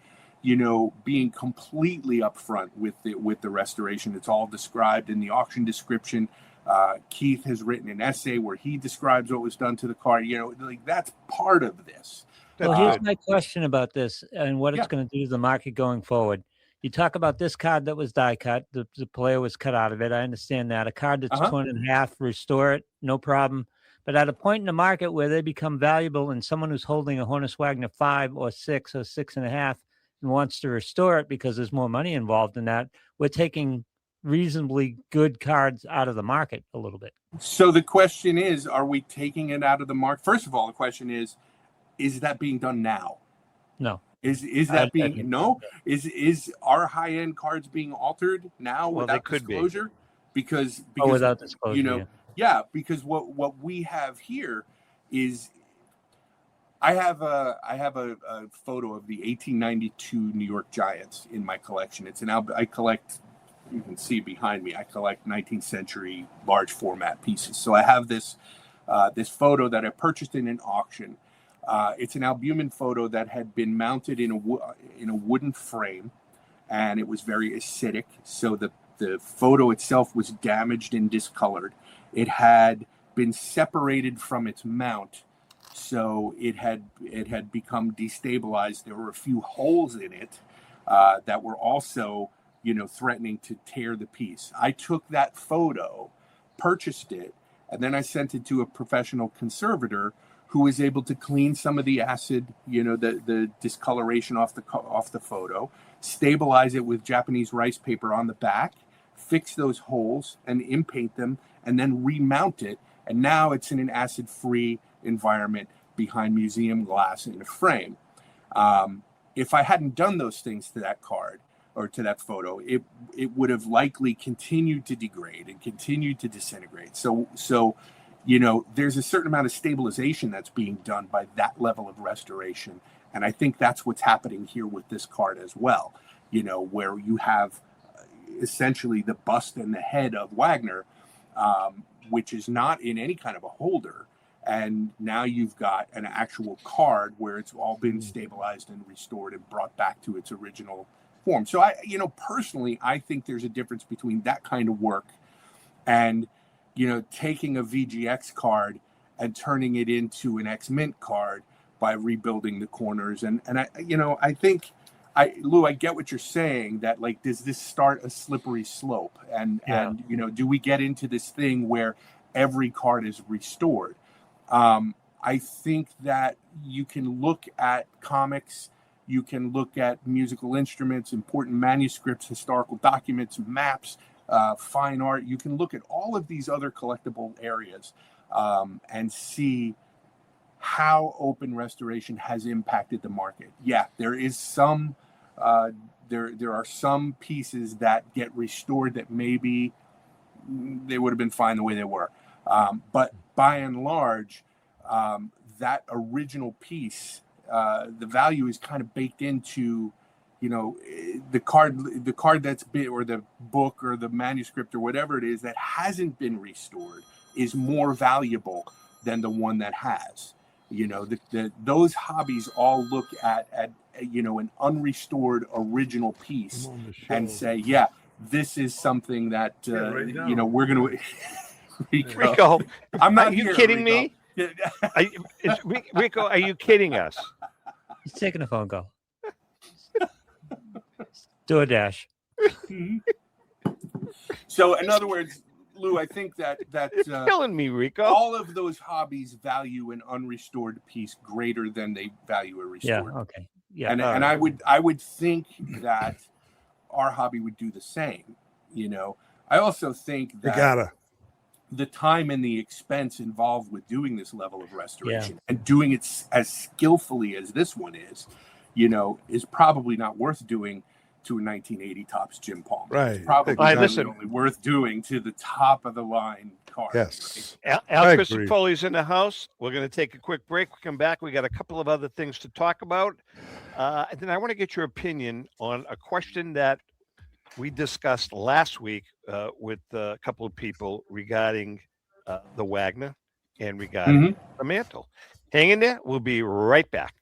being completely upfront with the restoration. It's all described in the auction description. Keith has written an essay where he describes what was done to the card. That's part of this. Well, here's my question about this and what it's going to do to the market going forward. You talk about this card that was die cut. The player was cut out of it. I understand that. A card that's torn in half, restore it, no problem. But at a point in the market where they become valuable and someone who's holding a Honus Wagner 5 or 6 or 6.5 and wants to restore it because there's more money involved in that, we're taking reasonably good cards out of the market a little bit. So the question is, are we taking it out of the market? First of all, the question is that being done now? No. Is that being no? Is our high-end cards being altered now without disclosure? Because without disclosure, because what we have here is I have a photo of the 1892 New York Giants in my collection. I collect, you can see behind me, I collect 19th century large format pieces. So I have this photo that I purchased in an auction. It's an albumin photo that had been mounted in a wooden frame, and it was very acidic. So the photo itself was damaged and discolored. It had been separated from its mount, so it had become destabilized. There were a few holes in it that were also, threatening to tear the piece. I took that photo, purchased it, and then I sent it to a professional conservator who is able to clean some of the acid, the discoloration off the photo, stabilize it with Japanese rice paper on the back, fix those holes and inpaint them, and then remount it. And now it's in an acid-free environment behind museum glass in a frame. If I hadn't done those things to that card or to that photo, it would have likely continued to degrade and continued to disintegrate. So there's a certain amount of stabilization that's being done by that level of restoration. And I think that's what's happening here with this card as well, where you have essentially the bust and the head of Wagner, which is not in any kind of a holder. And now you've got an actual card where it's all been stabilized and restored and brought back to its original form. So personally, I think there's a difference between that kind of work and, taking a VGX card and turning it into an X-Mint card by rebuilding the corners. And I think, Lou, I get what you're saying, that like, does this start a slippery slope? And do we get into this thing where every card is restored? I think that you can look at comics, you can look at musical instruments, important manuscripts, historical documents, maps, fine art. You can look at all of these other collectible areas and see how open restoration has impacted the market. Yeah, there is some, there are some pieces that get restored that maybe they would have been fine the way they were. But by and large, that original piece, the value is kind of baked into, the card that's been, or the book or the manuscript or whatever it is that hasn't been restored is more valuable than the one that has. Those hobbies all look at an unrestored original piece and say, yeah, this is something that we're going to. Rico, I'm not. Are you kidding me? Rico, are you kidding us? He's taking a phone call. Do a dash. So, in other words, Lou, I think that you're killing me, Rico. All of those hobbies value an unrestored piece greater than they value a restored. Yeah. Okay. Yeah. And I would think that our hobby would do the same. I also think that the time and the expense involved with doing this level of restoration and doing it as skillfully as this one is probably not worth doing to a 1980 Topps Jim Palmer. Right. It's probably only worth doing to the top of the line card. Yes. Right? Al Crisafulli's in the house. We're going to take a quick break. We come back. We got a couple of other things to talk about. And then I want to get your opinion on a question that we discussed last week with a couple of people regarding the Wagner and regarding the mantle. Hang in there. We'll be right back.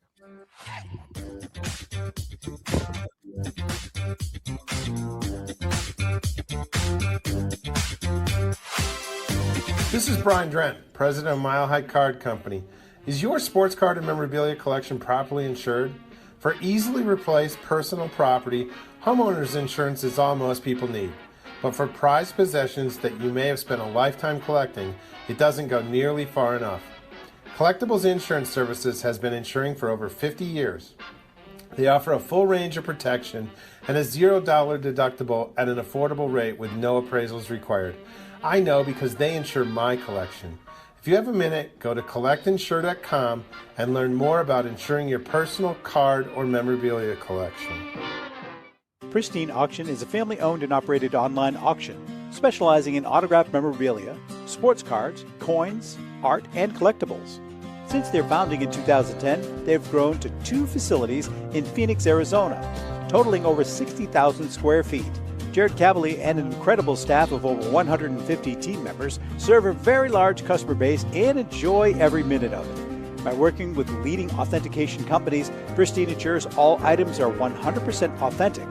This is Brian Drent, president of Mile High Card Company. Is your sports card and memorabilia collection properly insured? For easily replaced personal property, homeowners insurance is all most people need. But for prized possessions that you may have spent a lifetime collecting, it doesn't go nearly far enough. Collectibles Insurance Services has been insuring for over 50 years. They offer a full range of protection and a $0 deductible at an affordable rate with no appraisals required. I know because they insure my collection. If you have a minute, go to collectinsure.com and learn more about insuring your personal card or memorabilia collection. Pristine Auction is a family-owned and operated online auction specializing in autographed memorabilia, sports cards, coins, art, and collectibles. Since their founding in 2010, they've grown to 2 facilities in Phoenix, Arizona, totaling over 60,000 square feet. Jared Cavalier and an incredible staff of over 150 team members serve a very large customer base and enjoy every minute of it. By working with leading authentication companies, Pristine ensures all items are 100% authentic.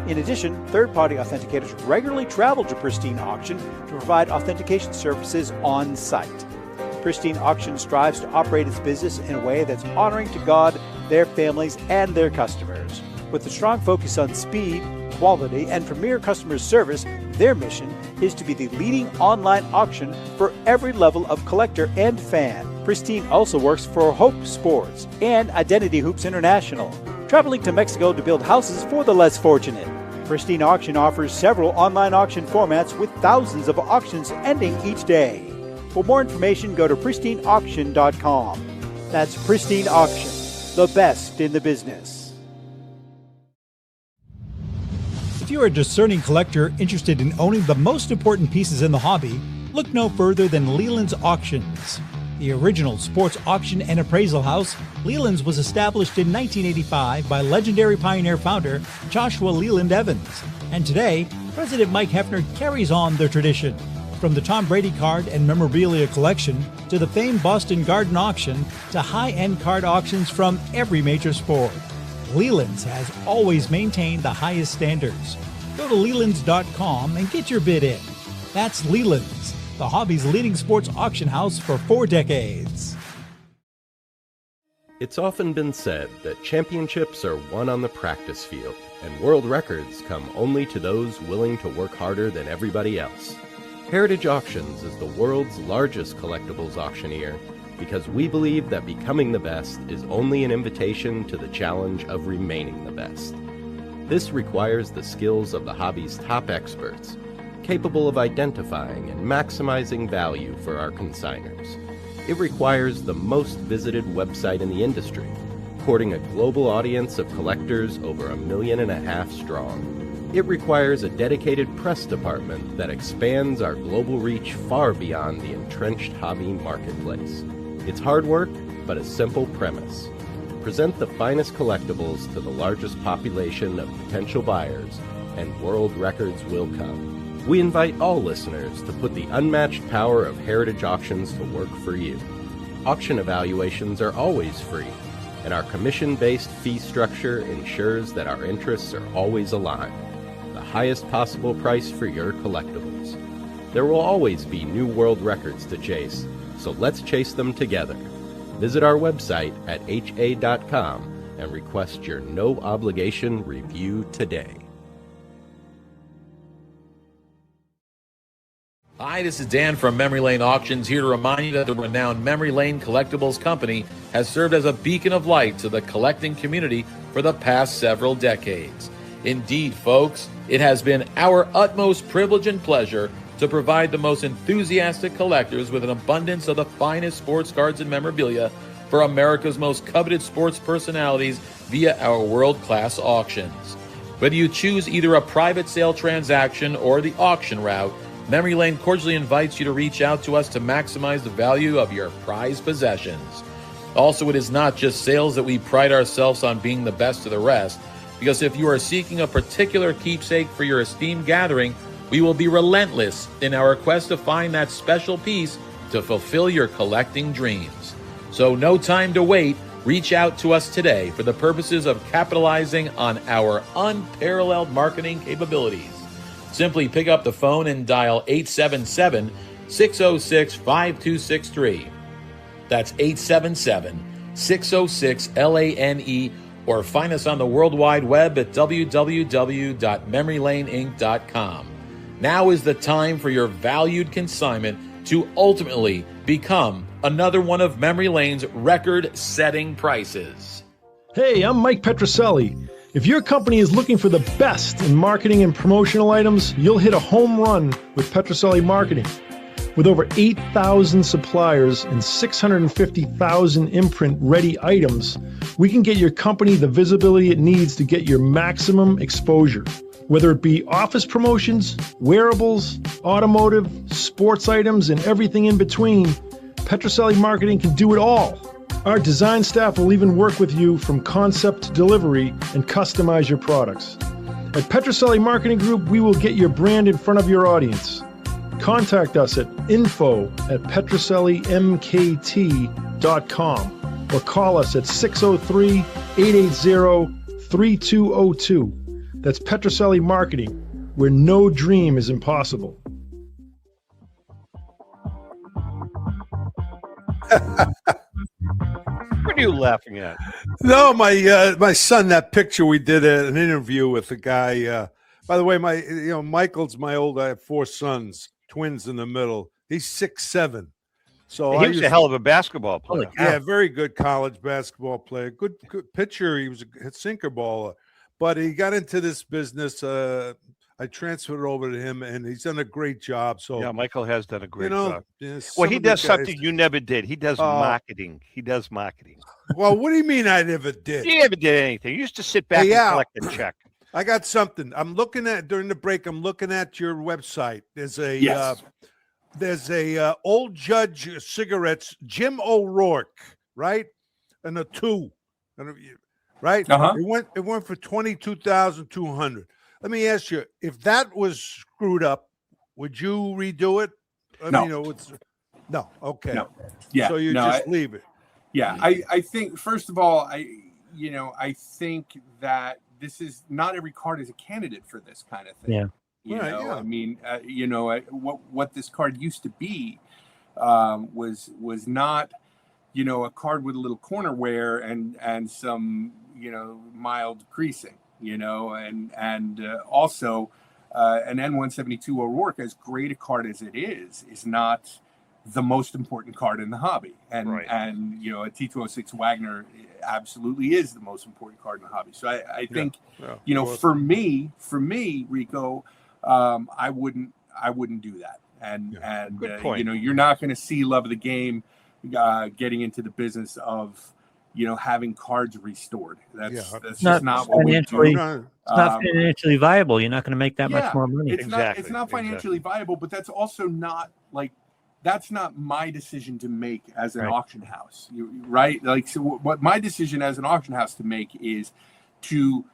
In addition, third-party authenticators regularly travel to Pristine Auction to provide authentication services on site. Pristine Auction strives to operate its business in a way that's honoring to God, their families, and their customers. With a strong focus on speed, quality, and premier customer service, their mission is to be the leading online auction for every level of collector and fan. Pristine also works for Hope Sports and Identity Hoops International, traveling to Mexico to build houses for the less fortunate. Pristine Auction offers several online auction formats with thousands of auctions ending each day. For more information, go to pristineauction.com. That's Pristine Auction, the best in the business. If you're a discerning collector interested in owning the most important pieces in the hobby, look no further than Leland's Auctions. The original sports auction and appraisal house, Leland's was established in 1985 by legendary Pioneer founder Joshua Leland Evans. And today, President Mike Hefner carries on the tradition. From the Tom Brady card and memorabilia collection to the famed Boston Garden auction to high-end card auctions from every major sport, Leland's has always maintained the highest standards. Go to Lelands.com and get your bid in. That's Leland's, the hobby's leading sports auction house for 4 decades. It's often been said that championships are won on the practice field, and world records come only to those willing to work harder than everybody else. Heritage Auctions is the world's largest collectibles auctioneer because we believe that becoming the best is only an invitation to the challenge of remaining the best. This requires the skills of the hobby's top experts, capable of identifying and maximizing value for our consigners. It requires the most visited website in the industry, courting a global audience of collectors over 1.5 million strong. It requires a dedicated press department that expands our global reach far beyond the entrenched hobby marketplace. It's hard work, but a simple premise. Present the finest collectibles to the largest population of potential buyers, and world records will come. We invite all listeners to put the unmatched power of Heritage Auctions to work for you. Auction evaluations are always free, and our commission-based fee structure ensures that our interests are always aligned. The highest possible price for your collectibles. There will always be new world records to chase, so let's chase them together. Visit our website at ha.com and request your no-obligation review today. Hi, this is Dan from Memory Lane Auctions, here to remind you that the renowned Memory Lane Collectibles Company has served as a beacon of light to the collecting community for the past several decades. Indeed, folks, it has been our utmost privilege and pleasure to provide the most enthusiastic collectors with an abundance of the finest sports cards and memorabilia for America's most coveted sports personalities via our world-class auctions. Whether you choose either a private sale transaction or the auction route, Memory Lane cordially invites you to reach out to us to maximize the value of your prized possessions. Also, it is not just sales that we pride ourselves on being the best of the rest, because if you are seeking a particular keepsake for your esteemed gathering, we will be relentless in our quest to find that special piece to fulfill your collecting dreams. So no time to wait. Reach out to us today for the purposes of capitalizing on our unparalleled marketing capabilities. Simply pick up the phone and dial 877-606-5263. That's 877-606-LANE, or find us on the World Wide Web at www.memorylaneinc.com. Now is the time for your valued consignment to ultimately become another one of Memory Lane's record-setting prices. Hey, I'm Mike Petroselli. If your company is looking for the best in marketing and promotional items, you'll hit a home run with Petroselli Marketing. With over 8,000 suppliers and 650,000 imprint-ready items, we can get your company the visibility it needs to get your maximum exposure. Whether it be office promotions, wearables, automotive, sports items, and everything in between, Petroselli Marketing can do it all. Our design staff will even work with you from concept to delivery and customize your products. At Petroselli Marketing Group, we will get your brand in front of your audience. Contact us at info@petrosellimkt.com or call us at 603-880-3202. That's Petroselli Marketing, where no dream is impossible. What are you laughing at? No, my son. That picture we did an interview with a guy. By the way, Michael's my old. I have 4 sons, twins in the middle. He's 6'7". So he was a hell of a basketball player. Yeah, very good college basketball player. Good pitcher. He was a sinker baller, but he got into this business. I transferred over to him, and he's done a great job. So yeah, Michael has done a great job. Yeah, well, he does something you never did. He does marketing. He does marketing. Well, what do you mean I never did? You never did anything. You used to sit back and collect a check. I got something. I'm looking at during the break. I'm looking at your website. There's a Old Judge cigarettes, Jim O'Rourke, right? And a 2, right? It went for $22,200. Let me ask you, if that was screwed up, would you redo it? No. Okay. No. Yeah. So you just leave it. Yeah. I think, first of all, I think that this is not every card is a candidate for this kind of thing. Yeah. I mean, what this card used to be was not, a card with a little corner wear and some, mild creasing, and also an N172 O'Rourke, as great a card as it is not the most important card in the hobby. And a T206 Wagner absolutely is the most important card in the hobby. So I think, for me, Rico, I wouldn't do that. And Good point. You're not going to see Love of the Game getting into the business of having cards restored. That's just not what we do. It's not financially viable. You're not going to make that much more money. It's not financially viable, but that's also not that's not my decision to make as an auction house, right? So what my decision as an auction house to make is to,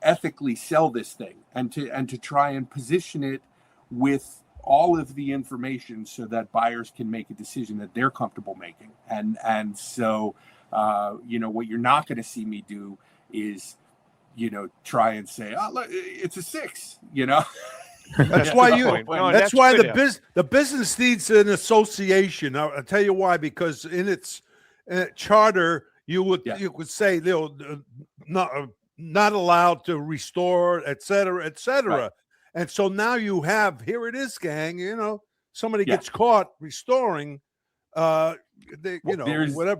ethically sell this thing and to try and position it with all of the information so that buyers can make a decision that they're comfortable making. And so, what you're not going to see me do is, try and say, oh, look, it's a 6, That's why the business needs an association. I'll tell you why, because in its charter, you would say they're not allowed to restore, et cetera, et cetera. Right. And so now you have, here it is, gang, somebody gets caught restoring, whatever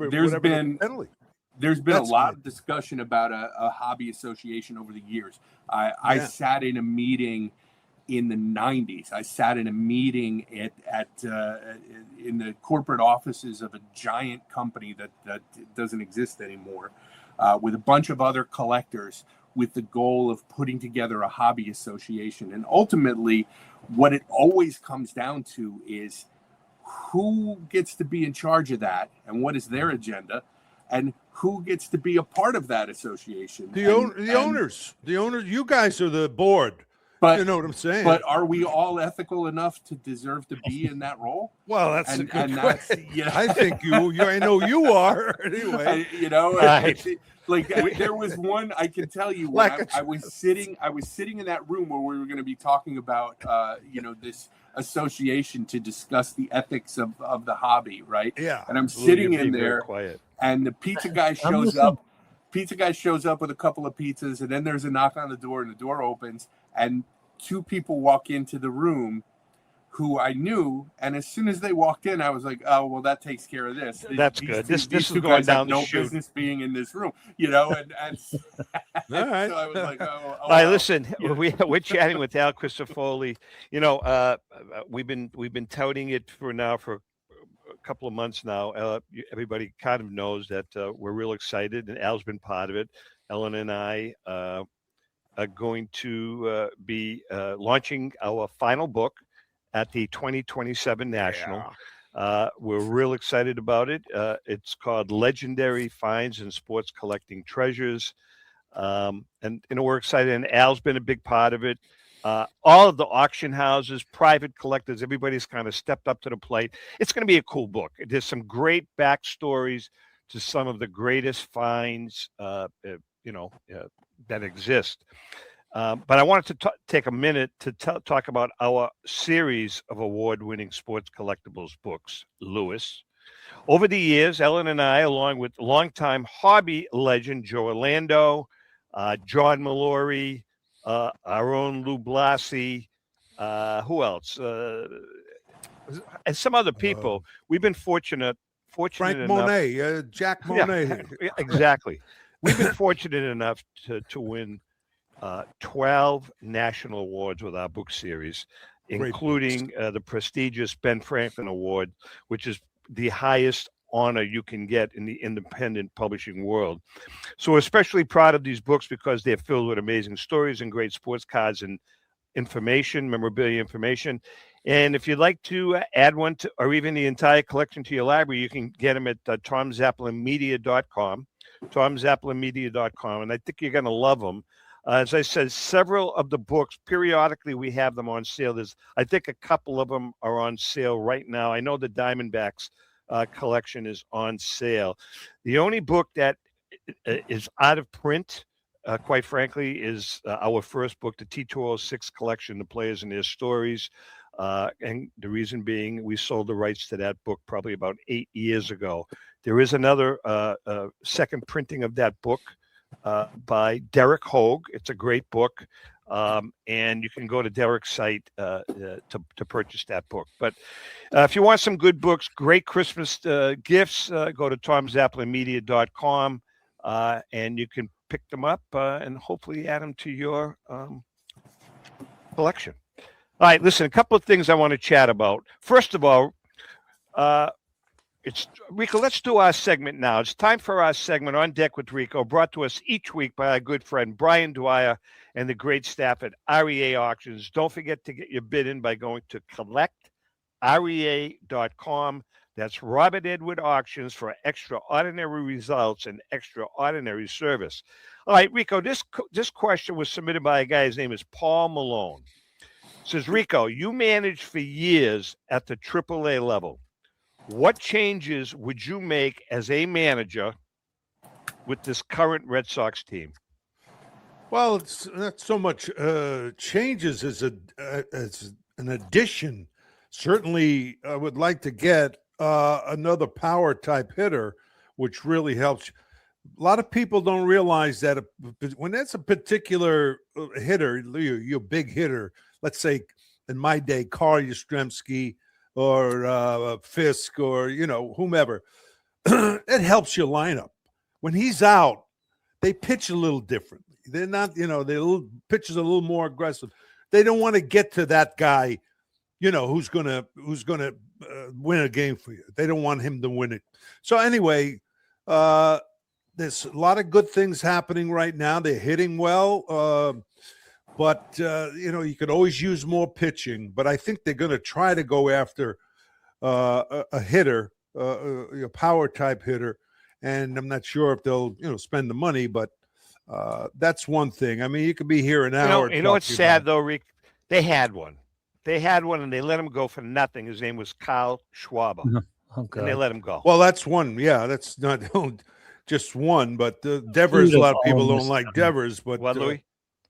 penalty. There's been a lot of discussion about a hobby association over the years. I sat in a meeting in the 90s. I sat in a meeting in the corporate offices of a giant company that doesn't exist anymore, with a bunch of other collectors, with the goal of putting together a hobby association. And ultimately, what it always comes down to is who gets to be in charge of that and what is their agenda, and who gets to be a part of that association. The owners, you guys are the board. But you know what I'm saying. But are we all ethical enough to deserve to be in that role? Well, that's a good question. I think I know you are anyway. There was one I can tell you when I was sitting in that room where we were going to be talking about this association to discuss the ethics of the hobby, right? Yeah. And I'm sitting in there, and the pizza guy shows up. Pizza guy shows up with a couple of pizzas, and then there's a knock on the door, and the door opens, and 2 people walk into the room who I knew, and as soon as they walked in, I was like, "Oh, well, that takes care of this." That's good. This these is 2 going guys down have the no chute. business being in this room, and All right. so I was like, "Oh, all right, listen, we're chatting with Al Crisafulli. We've been touting it for a couple of months now. Everybody kind of knows that we're real excited, and Al's been part of it. Ellen and I are going to be launching our final book at the 2027 National. We're real excited about it. It's called Legendary Finds and Sports Collecting Treasures. And we're excited, and Al's been a big part of it. All of the auction houses, private collectors, everybody's kind of stepped up to the plate. It's going to be a cool book. There's some great backstories to some of the greatest finds, that exist. But I wanted to take a minute to talk about our series of award-winning sports collectibles books, Lewis. Over the years, Ellen and I, along with longtime hobby legend Joe Orlando, John Mallory, our own Lou Blasi, who else? and some other people. We've been fortunate Frank enough. Monet, Jack Monet. Yeah, exactly. We've been fortunate enough to win 12 national awards with our book series, including the prestigious Ben Franklin Award, which is the highest honor you can get in the independent publishing world. So we're especially proud of these books because they're filled with amazing stories and great sports cards and information, memorabilia information. And if you'd like to add one to, or even the entire collection to your library, you can get them at tomzappelinmedia.com, tomzappelinmedia.com. And I think you're going to love them. As I said, several of the books, periodically we have them on sale. I think a couple of them are on sale right now. I know the Diamondbacks collection is on sale. The only book that is out of print, quite frankly, is our first book, the T206 collection, The Players and Their Stories. And the reason being, we sold the rights to that book probably about 8 years ago. There is another second printing of that book by Derek Hogue. It's a great book, and you can go to Derek's site to purchase that book. But if you want some good books, great Christmas gifts, go to tomzappelinmedia.com, and you can pick them up and hopefully add them to your collection. All right, listen, a couple of things I want to chat about. First of all, it's Rico, let's do our segment now. It's time for our segment On Deck with Rico, brought to us each week by our good friend Brian Dwyer and the great staff at REA Auctions. Don't forget to get your bid in by going to collectrea.com. That's Robert Edward Auctions for extraordinary results and extraordinary service. All right, Rico, this question was submitted by a guy. His name is Paul Malone. It says, Rico, you managed for years at the AAA level. What changes would you make as a manager with this current Red Sox team? Well, it's not so much changes as an addition. Certainly, I would like to get another power type hitter, which really helps. A lot of people don't realize that when that's a particular hitter, your big hitter, let's say in my day, Carl Yastrzemski or Fisk or, whomever, it helps your lineup. When he's out, they pitch a little differently. They're not, their pitches a little more aggressive. They don't want to get to that guy, who's gonna win a game for you. They don't want him to win it. So anyway, there's a lot of good things happening right now. They're hitting well, but you could always use more pitching. But I think they're going to try to go after a hitter, a power type hitter, and I'm not sure if they'll spend the money, but that's one thing. I mean, you could be here an hour. You know what's sad though, Rick? They had one, and they let him go for nothing. His name was Kyle Schwarber, and they let him go. Well, that's one. Yeah, that's not just one, but Devers. A lot of people don't like Devers, but what, Louis?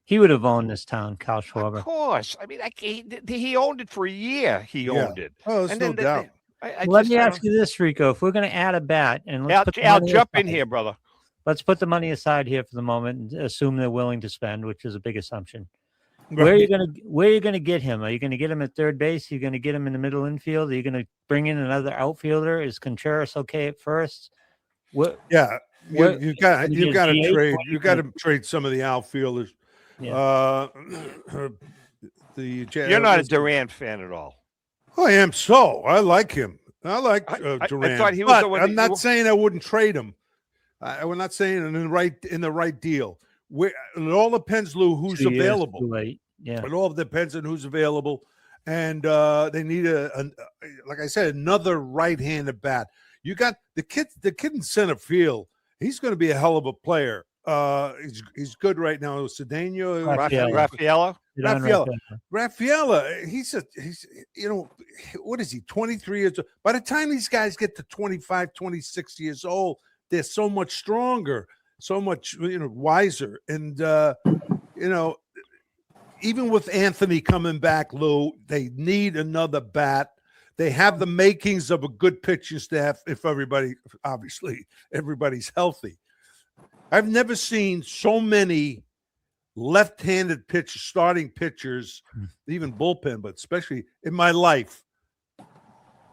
He would have owned this town, Kyle Schwarber. Of course. I mean, he owned it for a year. He owned it. Oh, there's no doubt. Let me ask you this, Rico. If we're going to add a bat, and I'll jump in here, brother. Let's put the money aside here for the moment and assume they're willing to spend, which is a big assumption. Where are you going to get him? Are you going to get him at third base? Are you going to get him in the middle infield? Are you going to bring in another outfielder? Is Contreras okay at first? You got to trade. You got to trade some of the outfielders. Yeah. You're not a Durant fan at all. I am. So I like him. I like Durant. I thought he was. I'm not saying I wouldn't trade him. We're not saying in the right deal. It all depends, Lou, who's available. Yeah, it all depends on who's available, and they need like I said, another right-handed bat. You got the kid in center field. He's going to be a hell of a player. He's good right now. Cedeno, Rafaela. He's what is he? 23 years old. By the time these guys get to 25, 26 years old, they're so much stronger, so much wiser, and even with Anthony coming back, Lou, they need another bat. They have the makings of a good pitching staff if everybody's healthy. I've never seen so many left-handed starting pitchers, even bullpen, but especially in my life,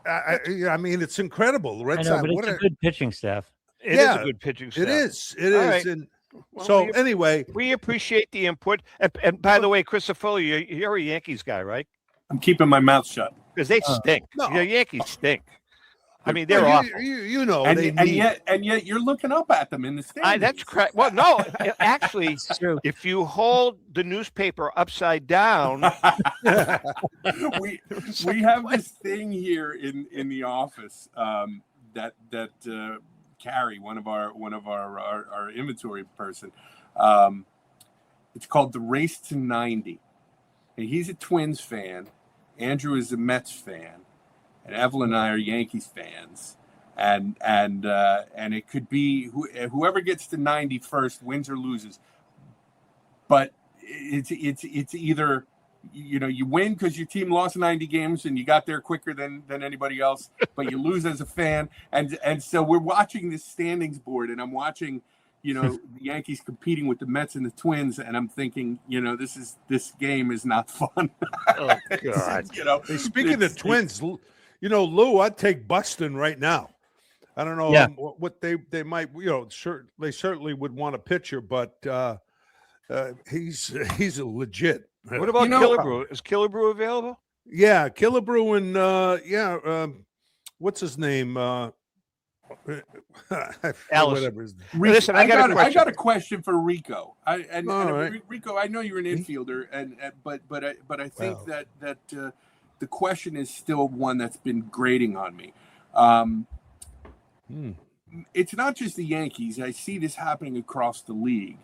I mean, it's incredible. I know, but it's a good pitching staff. It is a good pitching staff. It is. It All is. right. And Well, so we- anyway, we appreciate the input. And by the way, Crisafulli, you're a Yankees guy, right? I'm keeping my mouth shut Because they stink. no. The Yankees stink. I mean, they're well, awful. you know, and, they and need. yet you're looking up at them in the standings. That's correct. Well, no, actually, if you hold the newspaper upside down, we have this thing here in the office that Carrie, one of our inventory person, it's called the Race to 90, and he's a Twins fan. Andrew is a Mets fan, and Evelyn and I are Yankees fans. And it could be whoever gets to 90 first wins or loses. But it's either you win because your team lost 90 games and you got there quicker than anybody else, but you lose as a fan. And so we're watching this standings board, and I'm watching the Yankees competing with the Mets and the Twins, and I'm thinking this game is not fun. Oh God! Hey, speaking of Twins, Lou, I'd take Buxton right now. I don't know what they might, they certainly would want a pitcher, but he's a legit. What about Killebrew? Is Killebrew available? Yeah, Killebrew and what's his name? Whatever his name. Listen, I got a question for Rico. Rico, I know you're an infielder, but I think that the question is still one that's been grating on me. It's not just the Yankees. I see this happening across the league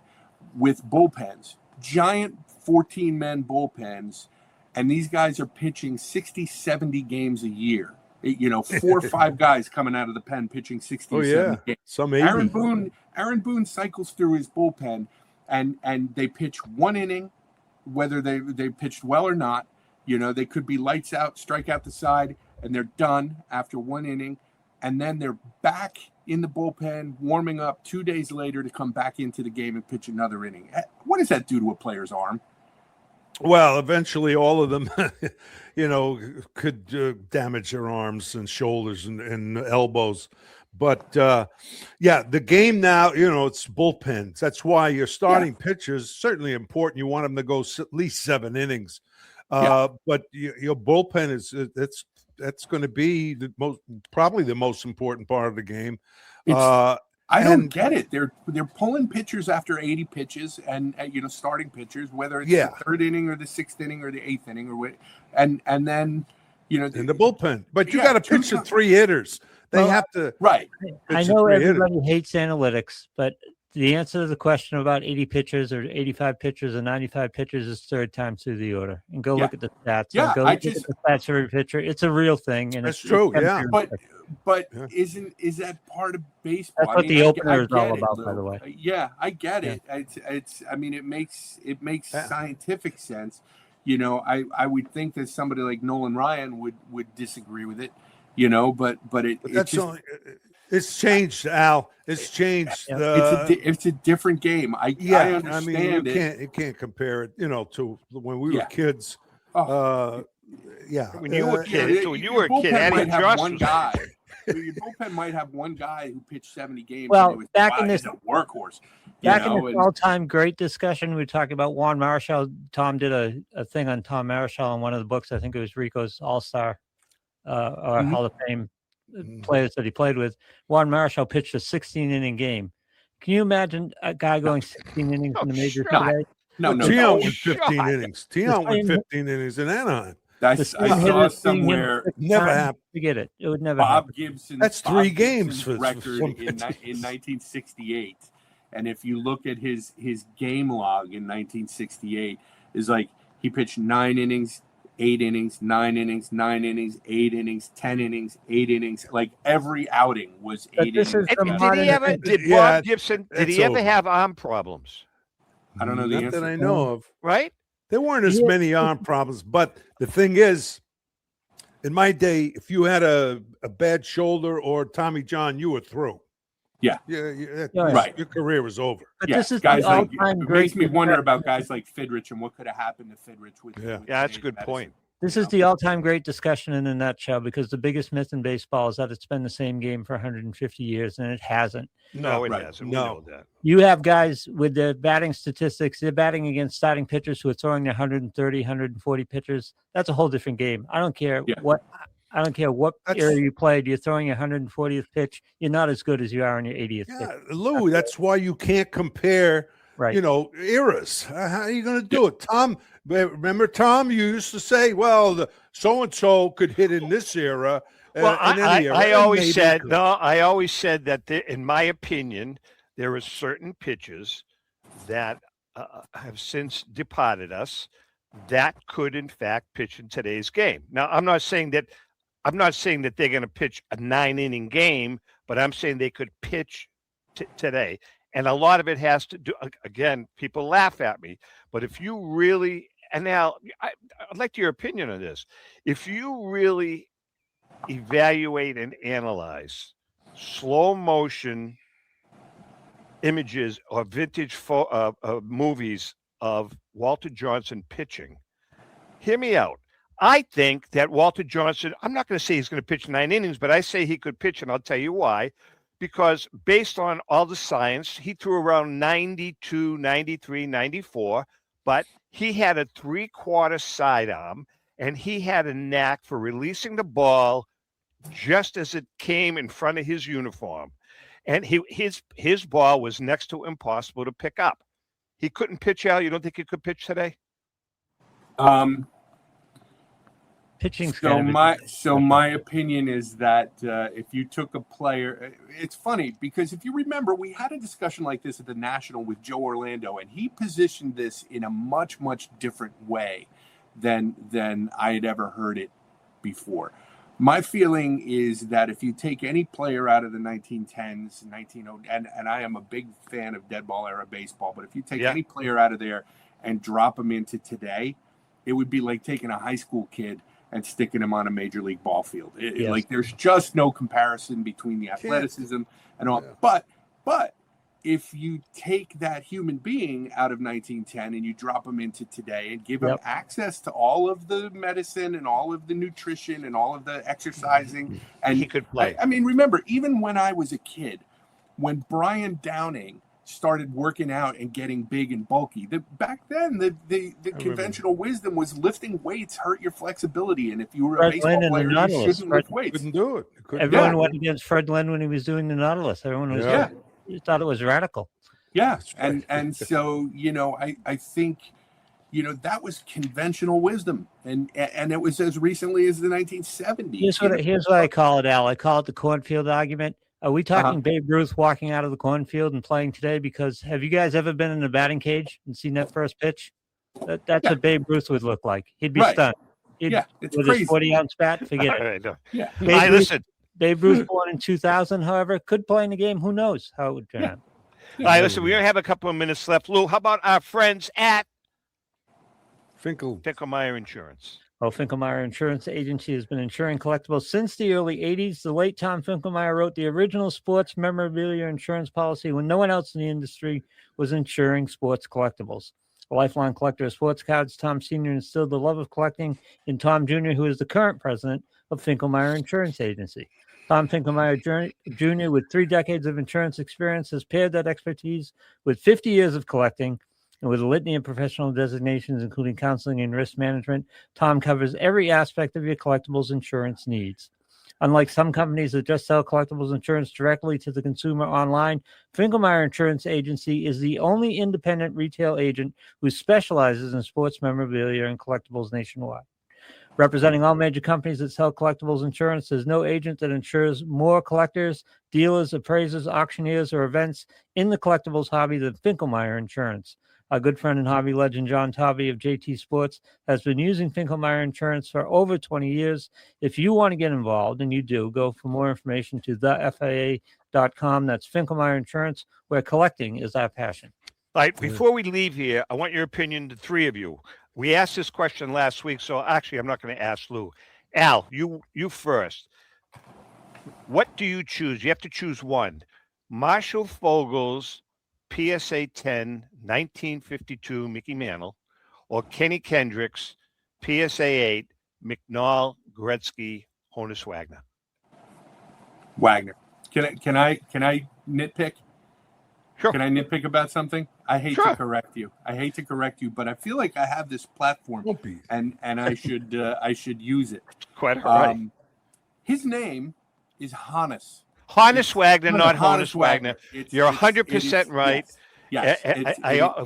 with bullpens, giant 14-man bullpens, and these guys are pitching 60, 70 games a year. 4 or 5 guys coming out of the pen pitching 60 or 70 games. Some Aaron Boone cycles through his bullpen, and they pitch one inning, whether they pitched well or not. They could be lights out, strike out the side, and they're done after one inning. And then they're back in the bullpen, warming up 2 days later to come back into the game and pitch another inning. What does that do to a player's arm? Well, eventually all of them, could damage their arms and shoulders and elbows. But, the game now, it's bullpens. That's why your starting pitchers certainly important. You want them to go at least 7 innings. But your bullpen that's going to be probably the most important part of the game. I don't get it. They're pulling pitchers after 80 pitches, and starting pitchers, whether it's the 3rd inning or the 6th inning or the 8th inning and then in the bullpen. But you got to pitch to 3 hitters. They have to right. I know everybody hates analytics, but the answer to the question about 80 pitchers or 85 pitchers or 95 pitchers is 3rd time through the order. And go look at the stats. Yeah, go look at the stats for every pitcher. It's a real thing. And that's true. But is that part of baseball? That's what the opener is all about, by the way. Yeah, I get it. It's. I mean, it makes scientific sense. I would think that somebody like Nolan Ryan would disagree with it. It's changed, Al. It's changed. It's a different game. I understand. I mean, you can't compare it, to when we were kids. When you were a kid, might have one guy. Your bullpen might have one guy who pitched 70 games. Well, back in this a workhorse. Back in this all-time great discussion, we were talking about Juan Marichal. Tom did a thing on Tom Marichal in one of the books. I think it was Rico's All-Star or Hall of Fame players that he played with. Juan Marichal pitched a 16-inning game. Can you imagine a guy going 16 innings in the majors today? No. Tion went 15 innings. Tion went 15 innings in Anaheim. I saw somewhere. Never happened. Forget it. It would never Bob happen. Gibson. That's 3 games for record some in 1968. And if you look at his game log in 1968, is like he pitched 9 innings, 8 innings, 9 innings, 9 innings, 8 innings, 10 innings, 8 innings. Like every outing was 8 innings. Did Bob Gibson? Did he ever have arm problems? I don't know the answer. That I know of. Right? There weren't as many arm problems, but the thing is, in my day, if you had a bad shoulder or Tommy John, you were through. Yeah. Right. Your career was over. But this is guys the like all-time it great makes me wonder about guys like Fidrich and what could have happened to Fidrich with. Yeah, that's a good point. This is the all-time great discussion in a nutshell, because the biggest myth in baseball is that it's been the same game for 150 years, and it hasn't. No, it Right. hasn't. No. We know that. You have guys with the batting statistics. They're batting against starting pitchers who are throwing 130, 140 pitchers. That's a whole different game. I don't care what area you played. You're throwing your 140th pitch. You're not as good as you are on your 80th pitch. Lou, that's why you can't compare, Right. eras. How are you going to do it? Tom, remember, Tom, you used to say, well, the so-and-so could hit in this era. Well, in any era, I and always maybe said, could. I always said that, in my opinion, there are certain pitches that have since departed us that could, in fact, pitch in today's game. Now, I'm not saying that they're going to pitch a 9-inning game, but I'm saying they could pitch today. And a lot of it has to do, again, people laugh at me, but if you really, and now I'd like your opinion on this. If you really evaluate and analyze slow motion images or vintage movies of Walter Johnson pitching, hear me out. I think that Walter Johnson, I'm not going to say he's going to pitch 9 innings, but I say he could pitch, and I'll tell you why. Because based on all the science, he threw around 92, 93, 94, but he had a 3/4 sidearm, and he had a knack for releasing the ball just as it came in front of his uniform. And his ball was next to impossible to pick up. He couldn't pitch, Al. You don't think he could pitch today? Pitching. So my opinion is that if you took a player, it's funny because if you remember, we had a discussion like this at the National with Joe Orlando, and he positioned this in a much different way than I had ever heard it before. My feeling is that if you take any player out of the 1910s, and I am a big fan of dead ball era baseball, but if you take any player out of there and drop them into today, it would be like taking a high school kid and sticking him on a major league ball field. Like there's just no comparison between the athleticism and all. Yeah. But if you take that human being out of 1910 and you drop him into today and give him access to all of the medicine and all of the nutrition and all of the exercising, and he could play. I mean, remember, even when I was a kid, when Brian Downing started working out and getting big and bulky, back then the conventional wisdom was lifting weights hurt your flexibility, and if you were a baseball player, you shouldn't lift weights. Couldn't do it. Everyone went against Fred Lynn when he was doing the Nautilus. Everyone was you thought it was radical. Yeah, and so I think that was conventional wisdom, and it was as recently as the 1970s. Here's what I call it, Al. I call it the cornfield argument. Are we talking Babe Ruth walking out of the cornfield and playing today? Because have you guys ever been in a batting cage and seen that first pitch? That's what Babe Ruth would look like. He'd be stunned. It's with crazy. His 40-ounce bat, forget it. Yeah. Listen. Babe Ruth, born in 2000, however, could play in the game. Who knows how it would turn out? All right, listen, we only have a couple of minutes left. Lou, how about our friends at Finkelmeyer Insurance? Well, Finkelmeyer Insurance Agency has been insuring collectibles since the early 80s. The late Tom Finkelmeyer wrote the original sports memorabilia insurance policy when no one else in the industry was insuring sports collectibles. A lifelong collector of sports cards, Tom Sr. instilled the love of collecting in Tom Jr., who is the current president of Finkelmeyer Insurance Agency. Tom Finkelmeyer Jr., with 3 decades of insurance experience, has paired that expertise with 50 years of collecting. And with a litany of professional designations, including counseling and risk management, Tom covers every aspect of your collectibles insurance needs. Unlike some companies that just sell collectibles insurance directly to the consumer online, Finkelmeyer Insurance Agency is the only independent retail agent who specializes in sports memorabilia and collectibles nationwide. Representing all major companies that sell collectibles insurance, there's no agent that insures more collectors, dealers, appraisers, auctioneers, or events in the collectibles hobby than Finkelmeyer Insurance. Our good friend and hobby legend, John Tobby of JT Sports, has been using Finkelmeyer Insurance for over 20 years. If you want to get involved, and you do, go for more information to thefaa.com. That's Finkelmeyer Insurance, where collecting is our passion. All right, before we leave here, I want your opinion, the 3 of you. We asked this question last week, so actually I'm not going to ask Lou. Al, you first. What do you choose? You have to choose one. Marshall Fogel's PSA 10, 1952 Mickey Mantle, or Kenny Kendrick's PSA 8, McNall, Gretzky, Honus Wagner. Wagner. Can I nitpick? Sure. Can I nitpick about something? I hate to correct you. But I feel like I have this platform, and I should use it. Quite all right. His name is Honus. Honus Wagner, not Honus Wagner. You're 100% right. Yes.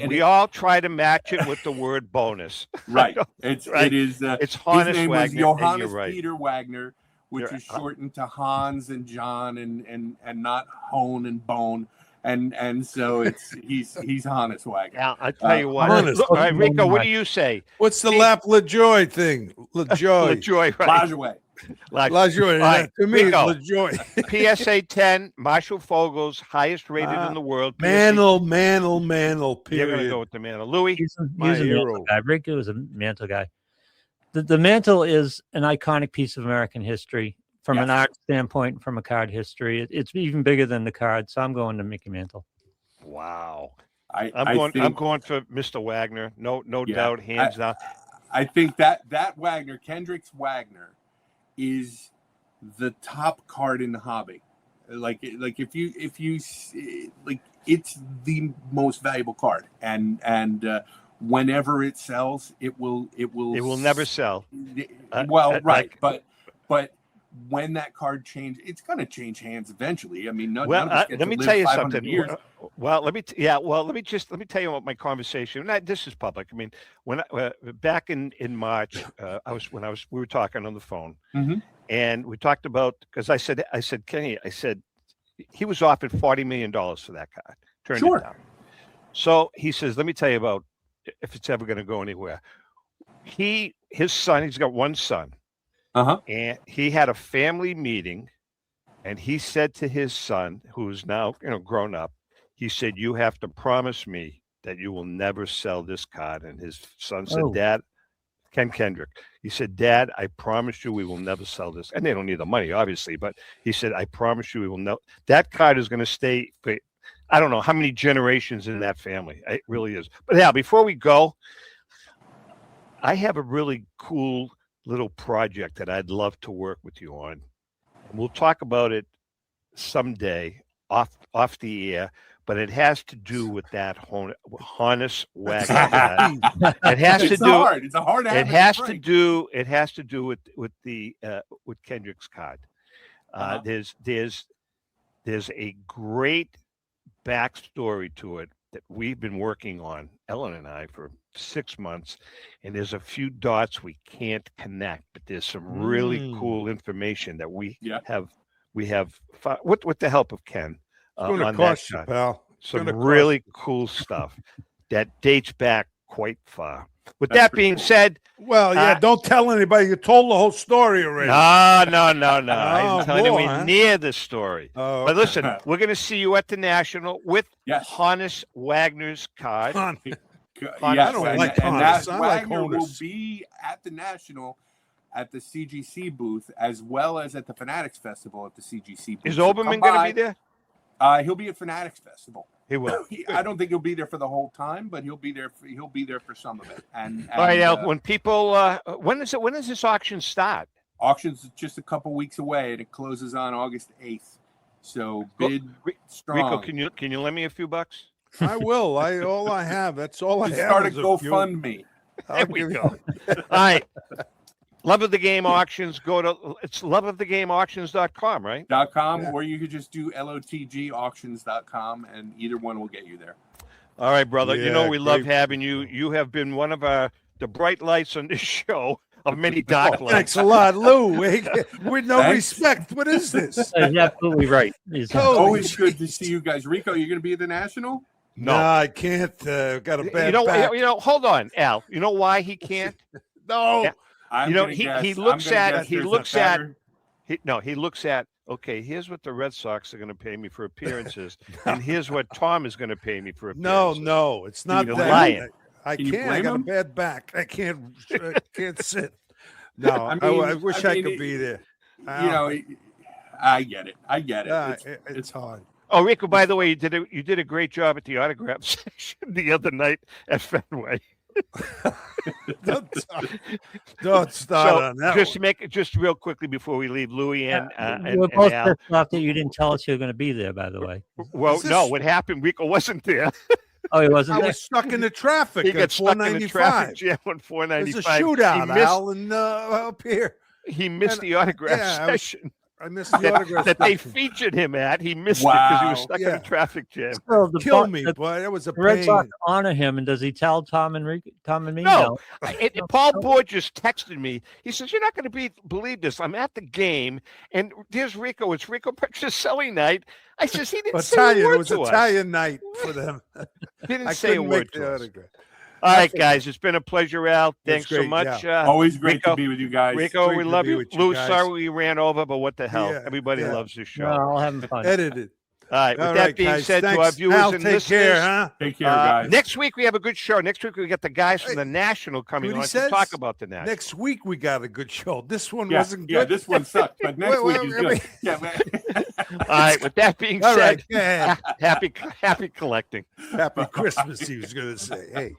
We all try to match it with the word bonus. Right. It's Honus his name Wagner. was Johannes and you're right. Peter Wagner, which is shortened to Hans and John and not Hone and Bone. And so he's Hannes Wagner. Now I tell you what. Honest. All right, Rico, what do you say? What's the Lap LaJoy thing? LaJoy. LaJoy, right? LaJoy. Right. To me, Rico, LaJoy. PSA 10, Marshall Fogel's highest rated in the world. Mantle. Period. You're going to go with the Mantle. Louis? He's a Mantle guy. Rico was a Mantle guy. The Mantle is an iconic piece of American history. From an art standpoint, from a card history, it's even bigger than the card. So I'm going to Mickey Mantle. Wow, I'm going for Mr. Wagner. No doubt, hands down. I think that Wagner, Kendrick's Wagner, is the top card in the hobby. Like if you like, it's the most valuable card, and whenever it sells, it will never sell. But when that card changes, it's going to change hands eventually. I mean, let me tell you something. Let me tell you what my conversation. This is public. I mean, when back in March, we were talking on the phone, and we talked about, because I said Kenny, he was offered $40 million for that card. Turned it down. So he says, let me tell you about if it's ever going to go anywhere. His son, he's got one son. And he had a family meeting, and he said to his son, who's now grown up, he said, "You have to promise me that you will never sell this card." And his son said, "Dad," Ken Kendrick, he said, "Dad, I promise you we will never sell this." And they don't need the money, obviously, but he said, "I promise you we will never." That card is going to stay for, I don't know how many generations in that family. It really is. But yeah, before we go, I have a really cool little project that I'd love to work with you on. And we'll talk about it someday off the air, but it has to do with that Honus Wagner. It has to do. It's a hard. It has to do. It has to do with Kendrick's card. There's a great backstory to it that we've been working on, Ellen and I, for 6 months, and there's a few dots we can't connect, but there's some really cool information that we have with the help of Ken on that shot. Pal. Some really cool stuff that dates back quite far. With that being said, don't tell anybody. You told the whole story already. No. I didn't tell anyone near the story. But listen, we're going to see you at the National with Honus Wagner's card. I don't like Honus. Wagner will be at the National at the CGC booth, as well as at the Fanatics Festival at the CGC booth. Is Oberman going to be there? He'll be at Fanatics Festival. He will. I don't think he'll be there for the whole time, but he'll be there for some of it. And all right, Al, when people, when does this auction start? Auction's just a couple weeks away, and it closes on August 8th. So bid strong. Rico, can you lend me a few bucks? I will. All I have. That's all I have. Start a GoFundMe. There we go. All right. Love of the Game Auctions. It's loveofthegameauctions.com, right? .com, or you could just do lotgauctions.com, and either one will get you there. All right, brother. We love having you. You have been one of the bright lights on this show of many dark lights. Thanks a lot, Lou. With no respect. What is this? He's absolutely right. Always good to see you guys. Rico, you're going to be at the National? No, I can't. Got a bad back. Hold on, Al. You know why he can't? No. Yeah. He looks at. Okay, here's what the Red Sox are going to pay me for appearances, and here's what Tom is going to pay me for appearances. No, it's not You're that. lying. I can't. I got a bad back. I can't sit. No, I wish I could be there. I get it. It's hard. Oh, Rico, by the way, you did a great job at the autograph section the other night at Fenway. Don't start on that. Just to make it just real quickly before we leave, Louis and we're both Al. pissed off that you didn't tell us you were going to be there. By the way. Well, no, what happened? Rico wasn't there. Oh, he wasn't I there. was stuck in the traffic. He got at stuck in the 495. traffic jam on 495. There's a shootout, Al, and up here. He missed the autograph session. I missed the autograph that they session. featured him at. He missed it because he was stuck in a traffic jam. Well, Kill me, boy. That was a The Red pain. Sox honor him, and does he tell Tom and me? No. Paul Boyd just texted me. He says, "You're not going to believe this. I'm at the game, and there's Rico. It's Rico Petrocelli night." I says, "He didn't say a word It was to us." Italian night for them. Didn't I say a couldn't word make to the us. autograph. All right, guys. It's been a pleasure, Al. Thanks so great, much. yeah. Always great Rico, to be with you guys. Rico, Great we to love be you. with you Lou, guys. sorry we ran over, but what the hell? Yeah, Everybody yeah. loves this show. No, I'll have fun. Edited. All right. With All that right, being guys. said, to our Thanks. viewers Al, and take listeners, care, huh? Take care, guys. Next week we have a good show. Next week we got the guys from the National coming what he on to says? talk about the National. Next week we got a good show. This one Yeah, wasn't good. yeah, this one sucked, but next week is good. Yeah, man. All right. With that being All said, right, happy collecting. Happy Christmas, he was going to say. Hey.